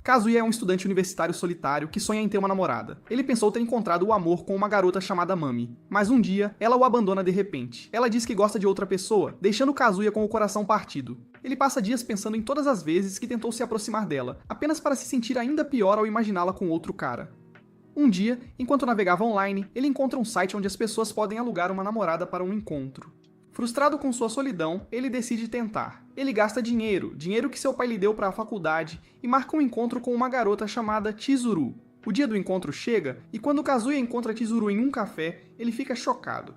Kazuya é um estudante universitário solitário que sonha em ter uma namorada. Ele pensou ter encontrado o amor com uma garota chamada Mami, mas um dia, ela o abandona de repente. Ela diz que gosta de outra pessoa, deixando Kazuya com o coração partido. Ele passa dias pensando em todas as vezes que tentou se aproximar dela, apenas para se sentir ainda pior ao imaginá-la com outro cara. Um dia, enquanto navegava online, ele encontra um site onde as pessoas podem alugar uma namorada para um encontro. Frustrado com sua solidão, ele decide tentar. Ele gasta dinheiro que seu pai lhe deu para a faculdade, e marca um encontro com uma garota chamada Chizuru. O dia do encontro chega, e quando Kazuya encontra Chizuru em um café, ele fica chocado.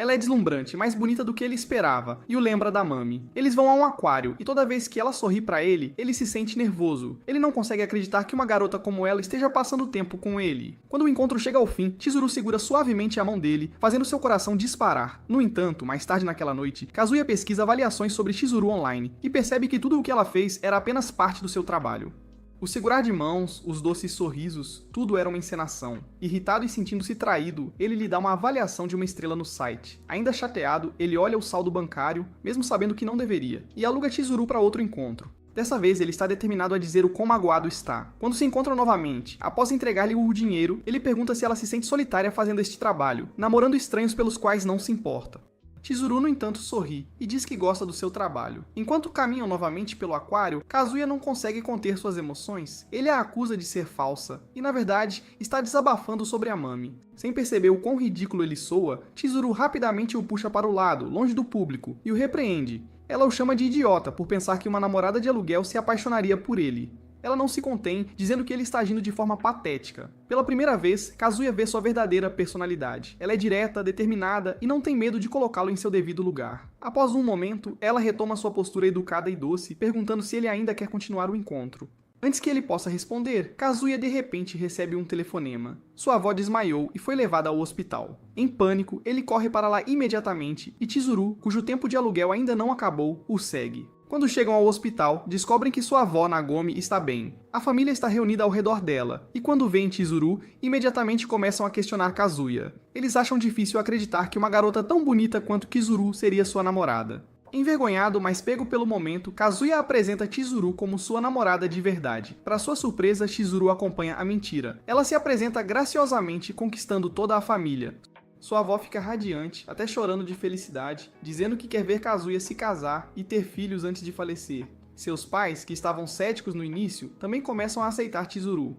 Ela é deslumbrante, mais bonita do que ele esperava, e o lembra da Mami. Eles vão a um aquário, e toda vez que ela sorri pra ele, ele se sente nervoso. Ele não consegue acreditar que uma garota como ela esteja passando tempo com ele. Quando o encontro chega ao fim, Chizuru segura suavemente a mão dele, fazendo seu coração disparar. No entanto, mais tarde naquela noite, Kazuya pesquisa avaliações sobre Chizuru online, e percebe que tudo o que ela fez era apenas parte do seu trabalho. O segurar de mãos, os doces sorrisos, tudo era uma encenação. Irritado e sentindo-se traído, ele lhe dá uma avaliação de uma estrela no site. Ainda chateado, ele olha o saldo bancário, mesmo sabendo que não deveria, e aluga Chizuru para outro encontro. Dessa vez, ele está determinado a dizer o quão magoado está. Quando se encontram novamente, após entregar-lhe o dinheiro, ele pergunta se ela se sente solitária fazendo este trabalho, namorando estranhos pelos quais não se importa. Chizuru, no entanto, sorri e diz que gosta do seu trabalho. Enquanto caminham novamente pelo aquário, Kazuya não consegue conter suas emoções. Ele a acusa de ser falsa e, na verdade, está desabafando sobre a Mami. Sem perceber o quão ridículo ele soa, Chizuru rapidamente o puxa para o lado, longe do público, e o repreende. Ela o chama de idiota por pensar que uma namorada de aluguel se apaixonaria por ele. Ela não se contém, dizendo que ele está agindo de forma patética. Pela primeira vez, Kazuya vê sua verdadeira personalidade. Ela é direta, determinada e não tem medo de colocá-lo em seu devido lugar. Após um momento, ela retoma sua postura educada e doce, perguntando se ele ainda quer continuar o encontro. Antes que ele possa responder, Kazuya de repente recebe um telefonema. Sua avó desmaiou e foi levada ao hospital. Em pânico, ele corre para lá imediatamente e Chizuru, cujo tempo de aluguel ainda não acabou, o segue. Quando chegam ao hospital, descobrem que sua avó, Nagomi, está bem. A família está reunida ao redor dela, e quando veem Chizuru, imediatamente começam a questionar Kazuya. Eles acham difícil acreditar que uma garota tão bonita quanto Chizuru seria sua namorada. Envergonhado, mas pego pelo momento, Kazuya apresenta Chizuru como sua namorada de verdade. Para sua surpresa, Chizuru acompanha a mentira. Ela se apresenta graciosamente, conquistando toda a família. Sua avó fica radiante, até chorando de felicidade, dizendo que quer ver Kazuya se casar e ter filhos antes de falecer. Seus pais, que estavam céticos no início, também começam a aceitar Chizuru.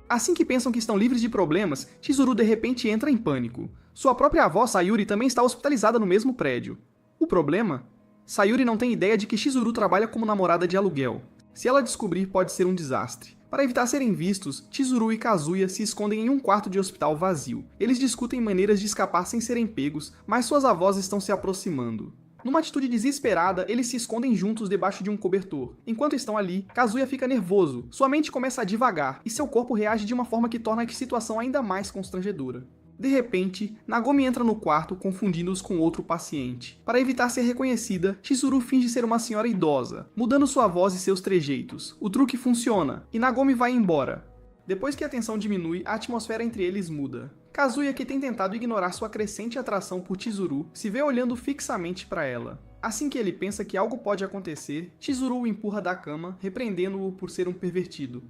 Assim que pensam que estão livres de problemas, Chizuru de repente entra em pânico. Sua própria avó, Sayuri, também está hospitalizada no mesmo prédio. O problema? Sayuri não tem ideia de que Chizuru trabalha como namorada de aluguel. Se ela descobrir, pode ser um desastre. Para evitar serem vistos, Chizuru e Kazuya se escondem em um quarto de hospital vazio. Eles discutem maneiras de escapar sem serem pegos, mas suas avós estão se aproximando. Numa atitude desesperada, eles se escondem juntos debaixo de um cobertor. Enquanto estão ali, Kazuya fica nervoso, sua mente começa a divagar, e seu corpo reage de uma forma que torna a situação ainda mais constrangedora. De repente, Nagomi entra no quarto, confundindo-os com outro paciente. Para evitar ser reconhecida, Chizuru finge ser uma senhora idosa, mudando sua voz e seus trejeitos. O truque funciona, e Nagomi vai embora. Depois que a tensão diminui, a atmosfera entre eles muda. Kazuya, que tem tentado ignorar sua crescente atração por Chizuru, se vê olhando fixamente para ela. Assim que ele pensa que algo pode acontecer, Chizuru o empurra da cama, repreendendo-o por ser um pervertido.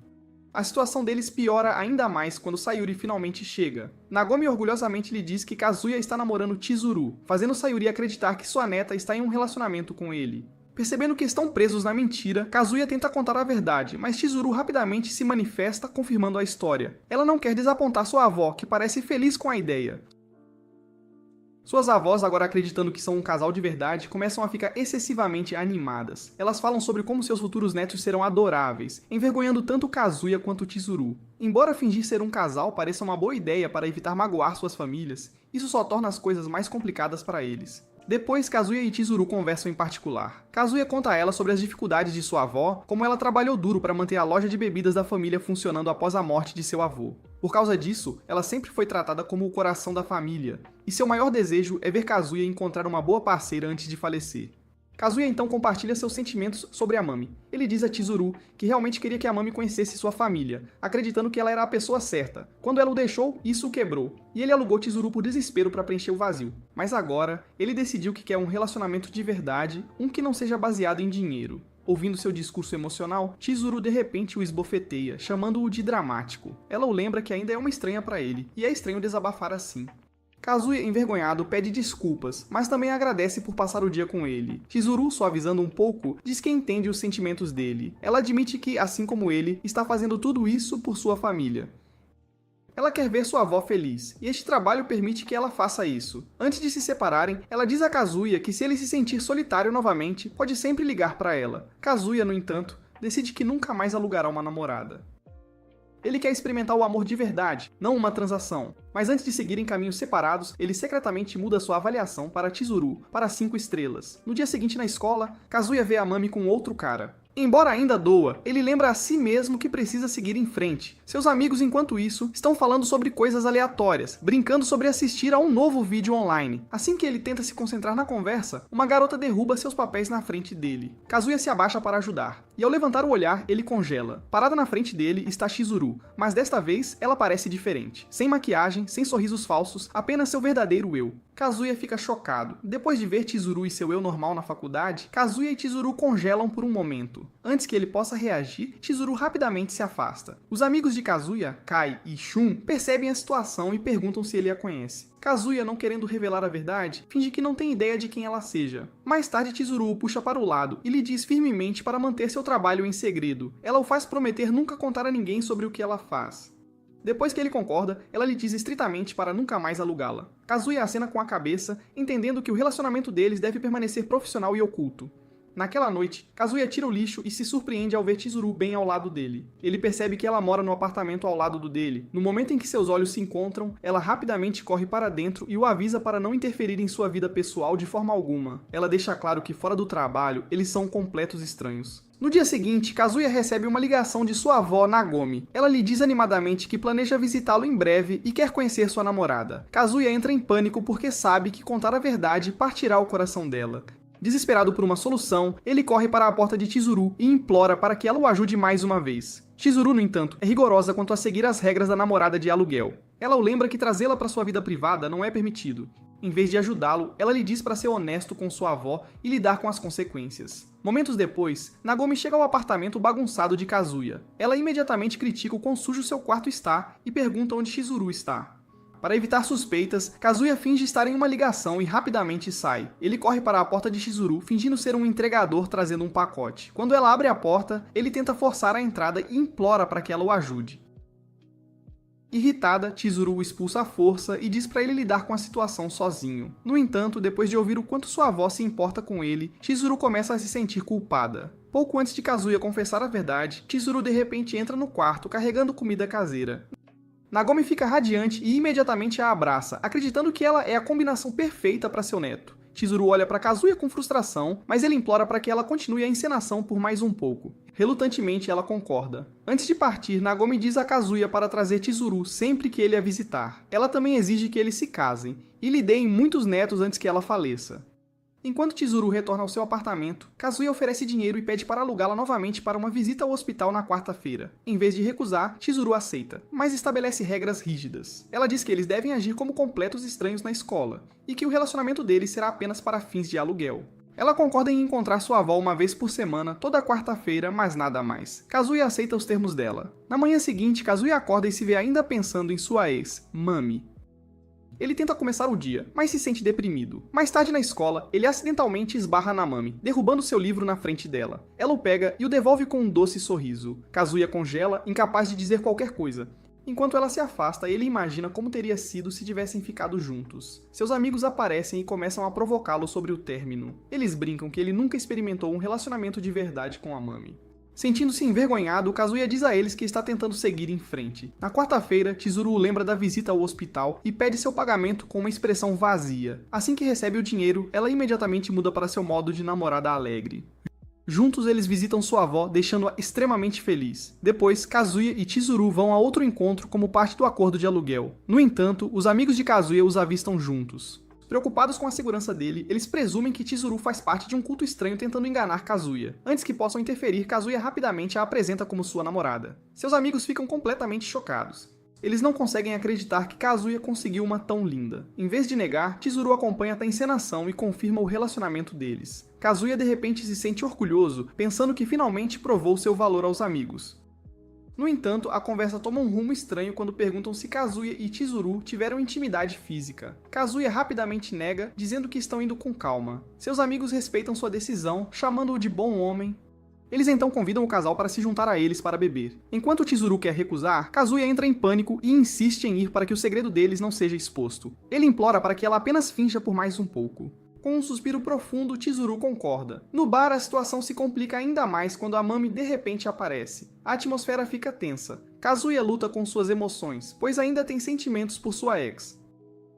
A situação deles piora ainda mais quando Sayuri finalmente chega. Nagomi orgulhosamente lhe diz que Kazuya está namorando Chizuru, fazendo Sayuri acreditar que sua neta está em um relacionamento com ele. Percebendo que estão presos na mentira, Kazuya tenta contar a verdade, mas Chizuru rapidamente se manifesta confirmando a história. Ela não quer desapontar sua avó, que parece feliz com a ideia. Suas avós, agora acreditando que são um casal de verdade, começam a ficar excessivamente animadas. Elas falam sobre como seus futuros netos serão adoráveis, envergonhando tanto Kazuya quanto Chizuru. Embora fingir ser um casal pareça uma boa ideia para evitar magoar suas famílias, isso só torna as coisas mais complicadas para eles. Depois, Kazuya e Chizuru conversam em particular. Kazuya conta a ela sobre as dificuldades de sua avó, como ela trabalhou duro para manter a loja de bebidas da família funcionando após a morte de seu avô. Por causa disso, ela sempre foi tratada como o coração da família, e seu maior desejo é ver Kazuya encontrar uma boa parceira antes de falecer. Kazuya então compartilha seus sentimentos sobre a Mami. Ele diz a Chizuru que realmente queria que a Mami conhecesse sua família, acreditando que ela era a pessoa certa. Quando ela o deixou, isso o quebrou, e ele alugou Chizuru por desespero para preencher o vazio. Mas agora, ele decidiu que quer um relacionamento de verdade, um que não seja baseado em dinheiro. Ouvindo seu discurso emocional, Chizuru de repente o esbofeteia, chamando-o de dramático. Ela o lembra que ainda é uma estranha para ele, e é estranho desabafar assim. Kazuya, envergonhado, pede desculpas, mas também agradece por passar o dia com ele. Chizuru, suavizando um pouco, diz que entende os sentimentos dele. Ela admite que, assim como ele, está fazendo tudo isso por sua família. Ela quer ver sua avó feliz, e este trabalho permite que ela faça isso. Antes de se separarem, ela diz a Kazuya que se ele se sentir solitário novamente, pode sempre ligar para ela. Kazuya, no entanto, decide que nunca mais alugará uma namorada. Ele quer experimentar o amor de verdade, não uma transação. Mas antes de seguirem caminhos separados, ele secretamente muda sua avaliação para Chizuru, para 5 estrelas. No dia seguinte na escola, Kazuya vê a Mami com outro cara. Embora ainda doa, ele lembra a si mesmo que precisa seguir em frente. Seus amigos, enquanto isso, estão falando sobre coisas aleatórias, brincando sobre assistir a um novo vídeo online. Assim que ele tenta se concentrar na conversa, uma garota derruba seus papéis na frente dele. Kazuya se abaixa para ajudar, e ao levantar o olhar, ele congela. Parada na frente dele está Chizuru, mas desta vez ela parece diferente. Sem maquiagem, sem sorrisos falsos, apenas seu verdadeiro eu. Kazuya fica chocado. Depois de ver Chizuru e seu eu normal na faculdade, Kazuya e Chizuru congelam por um momento. Antes que ele possa reagir, Chizuru rapidamente se afasta. Os amigos de Kazuya, Kai e Shun, percebem a situação e perguntam se ele a conhece. Kazuya, não querendo revelar a verdade, finge que não tem ideia de quem ela seja. Mais tarde, Chizuru o puxa para o lado e lhe diz firmemente para manter seu trabalho em segredo. Ela o faz prometer nunca contar a ninguém sobre o que ela faz. Depois que ele concorda, ela lhe diz estritamente para nunca mais alugá-la. Kazuya acena com a cabeça, entendendo que o relacionamento deles deve permanecer profissional e oculto. Naquela noite, Kazuya tira o lixo e se surpreende ao ver Chizuru bem ao lado dele. Ele percebe que ela mora no apartamento ao lado do dele. No momento em que seus olhos se encontram, ela rapidamente corre para dentro e o avisa para não interferir em sua vida pessoal de forma alguma. Ela deixa claro que fora do trabalho, eles são completos estranhos. No dia seguinte, Kazuya recebe uma ligação de sua avó, Nagomi. Ela lhe diz animadamente que planeja visitá-lo em breve e quer conhecer sua namorada. Kazuya entra em pânico porque sabe que contar a verdade partirá o coração dela. Desesperado por uma solução, ele corre para a porta de Chizuru e implora para que ela o ajude mais uma vez. Chizuru, no entanto, é rigorosa quanto a seguir as regras da namorada de aluguel. Ela o lembra que trazê-la para sua vida privada não é permitido. Em vez de ajudá-lo, ela lhe diz para ser honesto com sua avó e lidar com as consequências. Momentos depois, Nagomi chega ao apartamento bagunçado de Kazuya. Ela imediatamente critica o quão sujo seu quarto está e pergunta onde Chizuru está. Para evitar suspeitas, Kazuya finge estar em uma ligação e rapidamente sai. Ele corre para a porta de Chizuru, fingindo ser um entregador trazendo um pacote. Quando ela abre a porta, ele tenta forçar a entrada e implora para que ela o ajude. Irritada, Chizuru o expulsa à força e diz para ele lidar com a situação sozinho. No entanto, depois de ouvir o quanto sua avó se importa com ele, Chizuru começa a se sentir culpada. Pouco antes de Kazuya confessar a verdade, Chizuru de repente entra no quarto carregando comida caseira. Nagomi fica radiante e imediatamente a abraça, acreditando que ela é a combinação perfeita para seu neto. Chizuru olha para Kazuya com frustração, mas ele implora para que ela continue a encenação por mais um pouco. Relutantemente, ela concorda. Antes de partir, Nagomi diz a Kazuya para trazer Chizuru sempre que ele a visitar. Ela também exige que eles se casem e lhe deem muitos netos antes que ela faleça. Enquanto Chizuru retorna ao seu apartamento, Kazuya oferece dinheiro e pede para alugá-la novamente para uma visita ao hospital na quarta-feira. Em vez de recusar, Chizuru aceita, mas estabelece regras rígidas. Ela diz que eles devem agir como completos estranhos na escola, e que o relacionamento deles será apenas para fins de aluguel. Ela concorda em encontrar sua avó uma vez por semana, toda quarta-feira, mas nada mais. Kazuya aceita os termos dela. Na manhã seguinte, Kazuya acorda e se vê ainda pensando em sua ex, Mami. Ele tenta começar o dia, mas se sente deprimido. Mais tarde na escola, ele acidentalmente esbarra na Mami, derrubando seu livro na frente dela. Ela o pega e o devolve com um doce sorriso. Kazuya congela, incapaz de dizer qualquer coisa. Enquanto ela se afasta, ele imagina como teria sido se tivessem ficado juntos. Seus amigos aparecem e começam a provocá-lo sobre o término. Eles brincam que ele nunca experimentou um relacionamento de verdade com a Mami. Sentindo-se envergonhado, Kazuya diz a eles que está tentando seguir em frente. Na quarta-feira, Chizuru lembra da visita ao hospital e pede seu pagamento com uma expressão vazia. Assim que recebe o dinheiro, ela imediatamente muda para seu modo de namorada alegre. Juntos eles visitam sua avó, deixando-a extremamente feliz. Depois, Kazuya e Chizuru vão a outro encontro como parte do acordo de aluguel. No entanto, os amigos de Kazuya os avistam juntos. Preocupados com a segurança dele, eles presumem que Chizuru faz parte de um culto estranho tentando enganar Kazuya. Antes que possam interferir, Kazuya rapidamente a apresenta como sua namorada. Seus amigos ficam completamente chocados. Eles não conseguem acreditar que Kazuya conseguiu uma tão linda. Em vez de negar, Chizuru acompanha a encenação e confirma o relacionamento deles. Kazuya de repente se sente orgulhoso, pensando que finalmente provou seu valor aos amigos. No entanto, a conversa toma um rumo estranho quando perguntam se Kazuya e Chizuru tiveram intimidade física. Kazuya rapidamente nega, dizendo que estão indo com calma. Seus amigos respeitam sua decisão, chamando-o de bom homem. Eles então convidam o casal para se juntar a eles para beber. Enquanto Chizuru quer recusar, Kazuya entra em pânico e insiste em ir para que o segredo deles não seja exposto. Ele implora para que ela apenas finja por mais um pouco. Com um suspiro profundo, Chizuru concorda. No bar, a situação se complica ainda mais quando a Mami de repente aparece. A atmosfera fica tensa. Kazuya luta com suas emoções, pois ainda tem sentimentos por sua ex.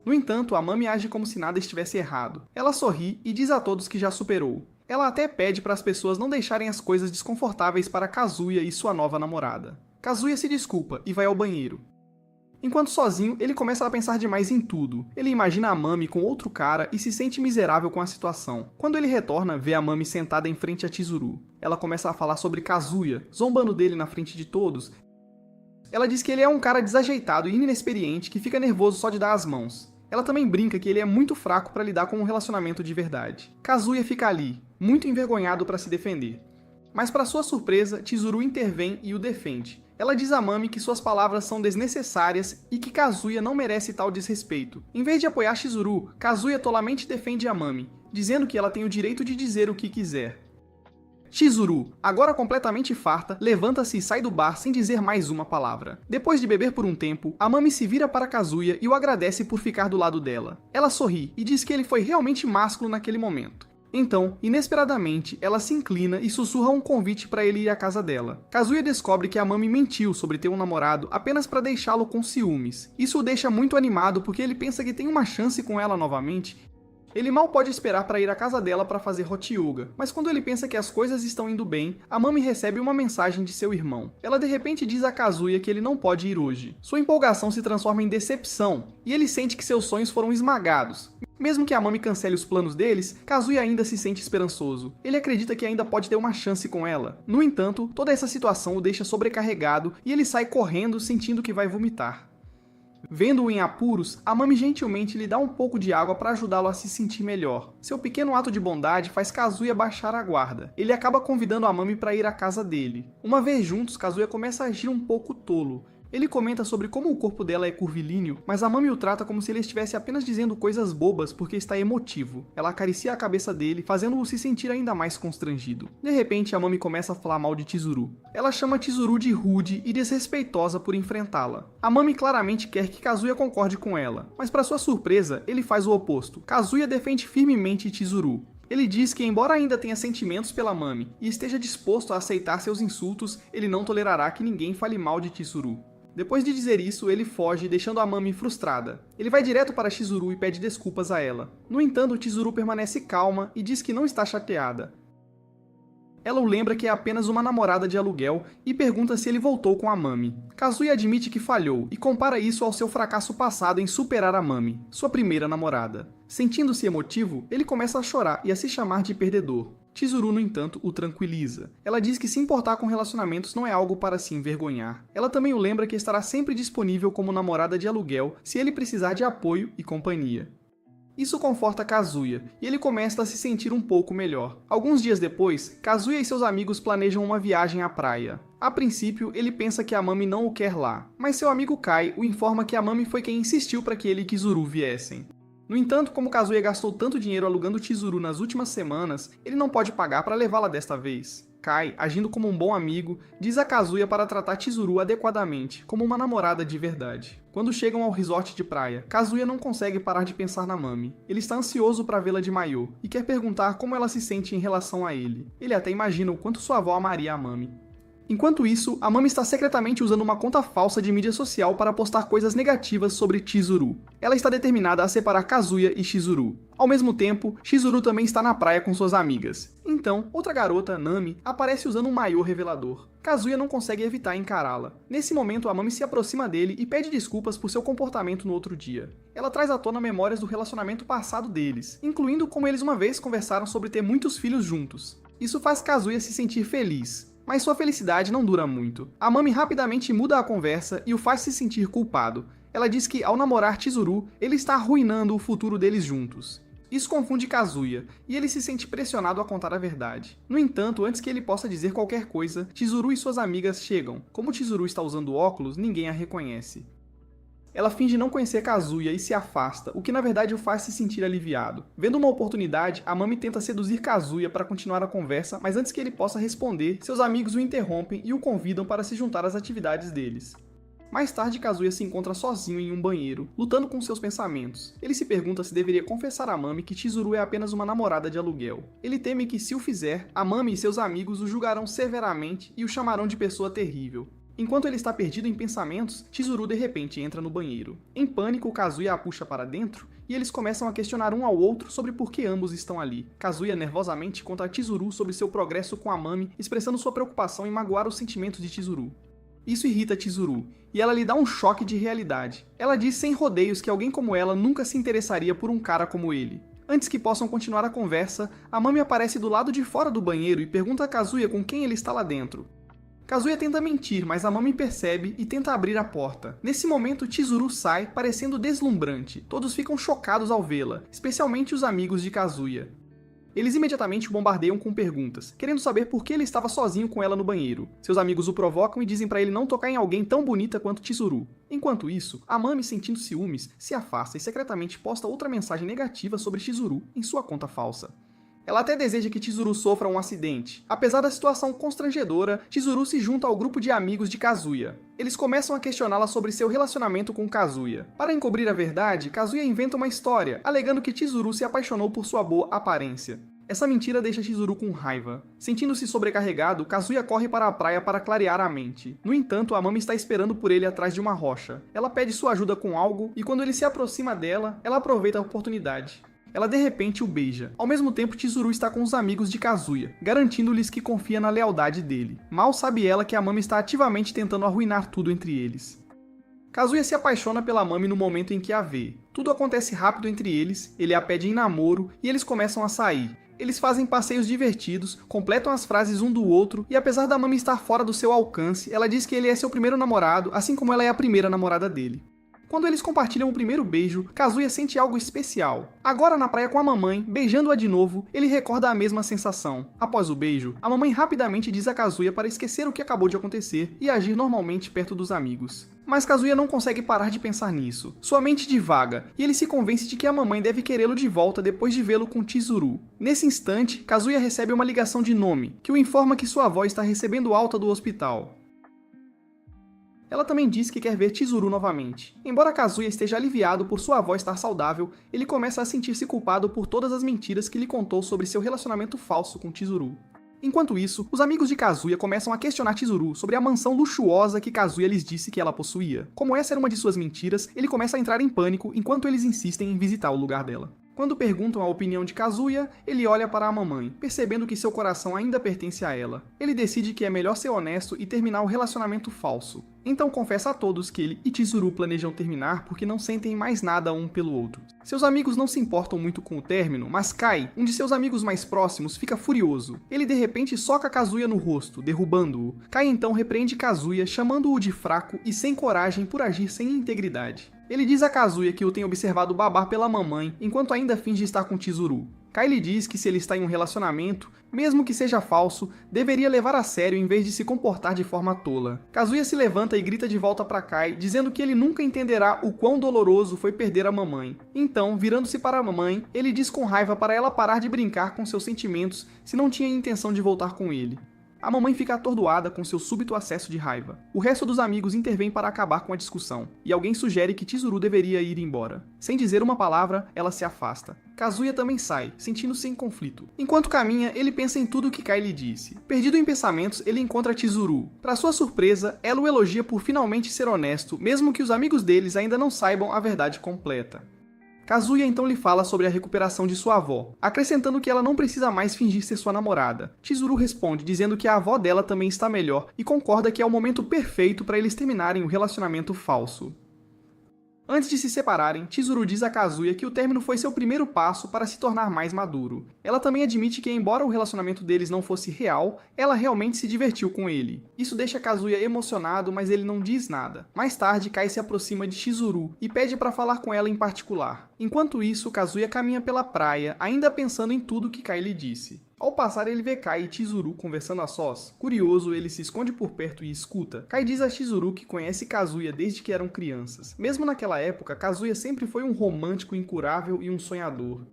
No entanto, a Mami age como se nada estivesse errado. Ela sorri e diz a todos que já superou. Ela até pede para as pessoas não deixarem as coisas desconfortáveis para Kazuya e sua nova namorada. Kazuya se desculpa e vai ao banheiro. Enquanto sozinho, ele começa a pensar demais em tudo. Ele imagina a Mami com outro cara e se sente miserável com a situação. Quando ele retorna, vê a Mami sentada em frente a Chizuru. Ela começa a falar sobre Kazuya, zombando dele na frente de todos. Ela diz que ele é um cara desajeitado e inexperiente que fica nervoso só de dar as mãos. Ela também brinca que ele é muito fraco para lidar com um relacionamento de verdade. Kazuya fica ali, muito envergonhado para se defender. Mas para sua surpresa, Chizuru intervém e o defende. Ela diz a Mami que suas palavras são desnecessárias e que Kazuya não merece tal desrespeito. Em vez de apoiar Chizuru, Kazuya tolamente defende a Mami, dizendo que ela tem o direito de dizer o que quiser. Chizuru, agora completamente farta, levanta-se e sai do bar sem dizer mais uma palavra. Depois de beber por um tempo, a Mami se vira para Kazuya e o agradece por ficar do lado dela. Ela sorri e diz que ele foi realmente másculo naquele momento. Então, inesperadamente, ela se inclina e sussurra um convite para ele ir à casa dela. Kazuya descobre que a Mami mentiu sobre ter um namorado apenas para deixá-lo com ciúmes. Isso o deixa muito animado porque ele pensa que tem uma chance com ela novamente. Ele mal pode esperar para ir à casa dela para fazer hot yoga, mas quando ele pensa que as coisas estão indo bem, a Mami recebe uma mensagem de seu irmão. Ela de repente diz a Kazuya que ele não pode ir hoje. Sua empolgação se transforma em decepção, e ele sente que seus sonhos foram esmagados. Mesmo que a Mami cancele os planos deles, Kazuya ainda se sente esperançoso. Ele acredita que ainda pode ter uma chance com ela. No entanto, toda essa situação o deixa sobrecarregado e ele sai correndo sentindo que vai vomitar. Vendo-o em apuros, a Mami gentilmente lhe dá um pouco de água para ajudá-lo a se sentir melhor. Seu pequeno ato de bondade faz Kazuya baixar a guarda. Ele acaba convidando a Mami para ir à casa dele. Uma vez juntos, Kazuya começa a agir um pouco tolo. Ele comenta sobre como o corpo dela é curvilíneo, mas a Mami o trata como se ele estivesse apenas dizendo coisas bobas porque está emotivo. Ela acaricia a cabeça dele, fazendo-o se sentir ainda mais constrangido. De repente, a Mami começa a falar mal de Chizuru. Ela chama Chizuru de rude e desrespeitosa por enfrentá-la. A Mami claramente quer que Kazuya concorde com ela, mas para sua surpresa, ele faz o oposto. Kazuya defende firmemente Chizuru. Ele diz que, embora ainda tenha sentimentos pela Mami e esteja disposto a aceitar seus insultos, ele não tolerará que ninguém fale mal de Chizuru. Depois de dizer isso, ele foge, deixando a Mami frustrada. Ele vai direto para Chizuru e pede desculpas a ela. No entanto, Chizuru permanece calma e diz que não está chateada. Ela o lembra que é apenas uma namorada de aluguel e pergunta se ele voltou com a Mami. Kazuya admite que falhou e compara isso ao seu fracasso passado em superar a Mami, sua primeira namorada. Sentindo-se emotivo, ele começa a chorar e a se chamar de perdedor. Chizuru, no entanto, o tranquiliza. Ela diz que se importar com relacionamentos não é algo para se envergonhar. Ela também o lembra que estará sempre disponível como namorada de aluguel se ele precisar de apoio e companhia. Isso conforta Kazuya, e ele começa a se sentir um pouco melhor. Alguns dias depois, Kazuya e seus amigos planejam uma viagem à praia. A princípio, ele pensa que a Mami não o quer lá, mas seu amigo Kai o informa que a Mami foi quem insistiu para que ele e Chizuru viessem. No entanto, como Kazuya gastou tanto dinheiro alugando Chizuru nas últimas semanas, ele não pode pagar para levá-la desta vez. Kai, agindo como um bom amigo, diz a Kazuya para tratar Chizuru adequadamente, como uma namorada de verdade. Quando chegam ao resort de praia, Kazuya não consegue parar de pensar na Mami. Ele está ansioso para vê-la de maiô e quer perguntar como ela se sente em relação a ele. Ele até imagina o quanto sua avó amaria a Mami. Enquanto isso, a Mami está secretamente usando uma conta falsa de mídia social para postar coisas negativas sobre Chizuru. Ela está determinada a separar Kazuya e Chizuru. Ao mesmo tempo, Chizuru também está na praia com suas amigas. Então, outra garota, Nami, aparece usando um maiô revelador. Kazuya não consegue evitar encará-la. Nesse momento, a Mami se aproxima dele e pede desculpas por seu comportamento no outro dia. Ela traz à tona memórias do relacionamento passado deles, incluindo como eles uma vez conversaram sobre ter muitos filhos juntos. Isso faz Kazuya se sentir feliz. Mas sua felicidade não dura muito. A Mami rapidamente muda a conversa e o faz se sentir culpado. Ela diz que, ao namorar Chizuru, ele está arruinando o futuro deles juntos. Isso confunde Kazuya, e ele se sente pressionado a contar a verdade. No entanto, antes que ele possa dizer qualquer coisa, Chizuru e suas amigas chegam. Como Chizuru está usando óculos, ninguém a reconhece. Ela finge não conhecer Kazuya e se afasta, o que na verdade o faz se sentir aliviado. Vendo uma oportunidade, a Mami tenta seduzir Kazuya para continuar a conversa, mas antes que ele possa responder, seus amigos o interrompem e o convidam para se juntar às atividades deles. Mais tarde, Kazuya se encontra sozinho em um banheiro, lutando com seus pensamentos. Ele se pergunta se deveria confessar a Mami que Chizuru é apenas uma namorada de aluguel. Ele teme que, se o fizer, a Mami e seus amigos o julgarão severamente e o chamarão de pessoa terrível. Enquanto ele está perdido em pensamentos, Chizuru de repente entra no banheiro. Em pânico, Kazuya a puxa para dentro e eles começam a questionar um ao outro sobre por que ambos estão ali. Kazuya nervosamente conta a Chizuru sobre seu progresso com a Mami, expressando sua preocupação em magoar os sentimentos de Chizuru. Isso irrita Chizuru, e ela lhe dá um choque de realidade. Ela diz sem rodeios que alguém como ela nunca se interessaria por um cara como ele. Antes que possam continuar a conversa, a Mami aparece do lado de fora do banheiro e pergunta a Kazuya com quem ele está lá dentro. Kazuya tenta mentir, mas a Mami percebe e tenta abrir a porta. Nesse momento, Chizuru sai, parecendo deslumbrante. Todos ficam chocados ao vê-la, especialmente os amigos de Kazuya. Eles imediatamente o bombardeiam com perguntas, querendo saber por que ele estava sozinho com ela no banheiro. Seus amigos o provocam e dizem para ele não tocar em alguém tão bonita quanto Chizuru. Enquanto isso, a Mami, sentindo ciúmes, se afasta e secretamente posta outra mensagem negativa sobre Chizuru em sua conta falsa. Ela até deseja que Chizuru sofra um acidente. Apesar da situação constrangedora, Chizuru se junta ao grupo de amigos de Kazuya. Eles começam a questioná-la sobre seu relacionamento com Kazuya. Para encobrir a verdade, Kazuya inventa uma história, alegando que Chizuru se apaixonou por sua boa aparência. Essa mentira deixa Chizuru com raiva. Sentindo-se sobrecarregado, Kazuya corre para a praia para clarear a mente. No entanto, a Mami está esperando por ele atrás de uma rocha. Ela pede sua ajuda com algo, e quando ele se aproxima dela, ela aproveita a oportunidade. Ela de repente o beija. Ao mesmo tempo, Chizuru está com os amigos de Kazuya, garantindo-lhes que confia na lealdade dele. Mal sabe ela que a Mami está ativamente tentando arruinar tudo entre eles. Kazuya se apaixona pela Mami no momento em que a vê. Tudo acontece rápido entre eles, ele a pede em namoro e eles começam a sair. Eles fazem passeios divertidos, completam as frases um do outro e apesar da Mami estar fora do seu alcance, ela diz que ele é seu primeiro namorado, assim como ela é a primeira namorada dele. Quando eles compartilham o primeiro beijo, Kazuya sente algo especial. Agora na praia com a mamãe, beijando-a de novo, ele recorda a mesma sensação. Após o beijo, a mamãe rapidamente diz a Kazuya para esquecer o que acabou de acontecer e agir normalmente perto dos amigos. Mas Kazuya não consegue parar de pensar nisso. Sua mente divaga, e ele se convence de que a mamãe deve querê-lo de volta depois de vê-lo com Chizuru. Nesse instante, Kazuya recebe uma ligação de Nomi, que o informa que sua avó está recebendo alta do hospital. Ela também diz que quer ver Chizuru novamente. Embora Kazuya esteja aliviado por sua avó estar saudável, ele começa a sentir-se culpado por todas as mentiras que lhe contou sobre seu relacionamento falso com Chizuru. Enquanto isso, os amigos de Kazuya começam a questionar Chizuru sobre a mansão luxuosa que Kazuya lhes disse que ela possuía. Como essa era uma de suas mentiras, ele começa a entrar em pânico enquanto eles insistem em visitar o lugar dela. Quando perguntam a opinião de Kazuya, ele olha para a mamãe, percebendo que seu coração ainda pertence a ela. Ele decide que é melhor ser honesto e terminar o relacionamento falso. Então confessa a todos que ele e Chizuru planejam terminar porque não sentem mais nada um pelo outro. Seus amigos não se importam muito com o término, mas Kai, um de seus amigos mais próximos, fica furioso. Ele de repente soca Kazuya no rosto, derrubando-o. Kai então repreende Kazuya, chamando-o de fraco e sem coragem por agir sem integridade. Ele diz a Kazuya que o tem observado babar pela mamãe, enquanto ainda finge estar com Chizuru. Kai lhe diz que se ele está em um relacionamento, mesmo que seja falso, deveria levar a sério em vez de se comportar de forma tola. Kazuya se levanta e grita de volta para Kai, dizendo que ele nunca entenderá o quão doloroso foi perder a mamãe. Então, virando-se para a mamãe, ele diz com raiva para ela parar de brincar com seus sentimentos se não tinha intenção de voltar com ele. A mamãe fica atordoada com seu súbito acesso de raiva. O resto dos amigos intervém para acabar com a discussão, e alguém sugere que Chizuru deveria ir embora. Sem dizer uma palavra, ela se afasta. Kazuya também sai, sentindo-se em conflito. Enquanto caminha, ele pensa em tudo o que Kai lhe disse. Perdido em pensamentos, ele encontra Chizuru. Para sua surpresa, ela o elogia por finalmente ser honesto, mesmo que os amigos deles ainda não saibam a verdade completa. Kazuya então lhe fala sobre a recuperação de sua avó, acrescentando que ela não precisa mais fingir ser sua namorada. Chizuru responde dizendo que a avó dela também está melhor e concorda que é o momento perfeito para eles terminarem o relacionamento falso. Antes de se separarem, Chizuru diz a Kazuya que o término foi seu primeiro passo para se tornar mais maduro. Ela também admite que, embora o relacionamento deles não fosse real, ela realmente se divertiu com ele. Isso deixa Kazuya emocionado, mas ele não diz nada. Mais tarde, Kai se aproxima de Chizuru e pede para falar com ela em particular. Enquanto isso, Kazuya caminha pela praia, ainda pensando em tudo que Kai lhe disse. Ao passar, ele vê Kai e Chizuru conversando a sós. Curioso, ele se esconde por perto e escuta. Kai diz a Chizuru que conhece Kazuya desde que eram crianças. Mesmo naquela época, Kazuya sempre foi um romântico incurável e um sonhador.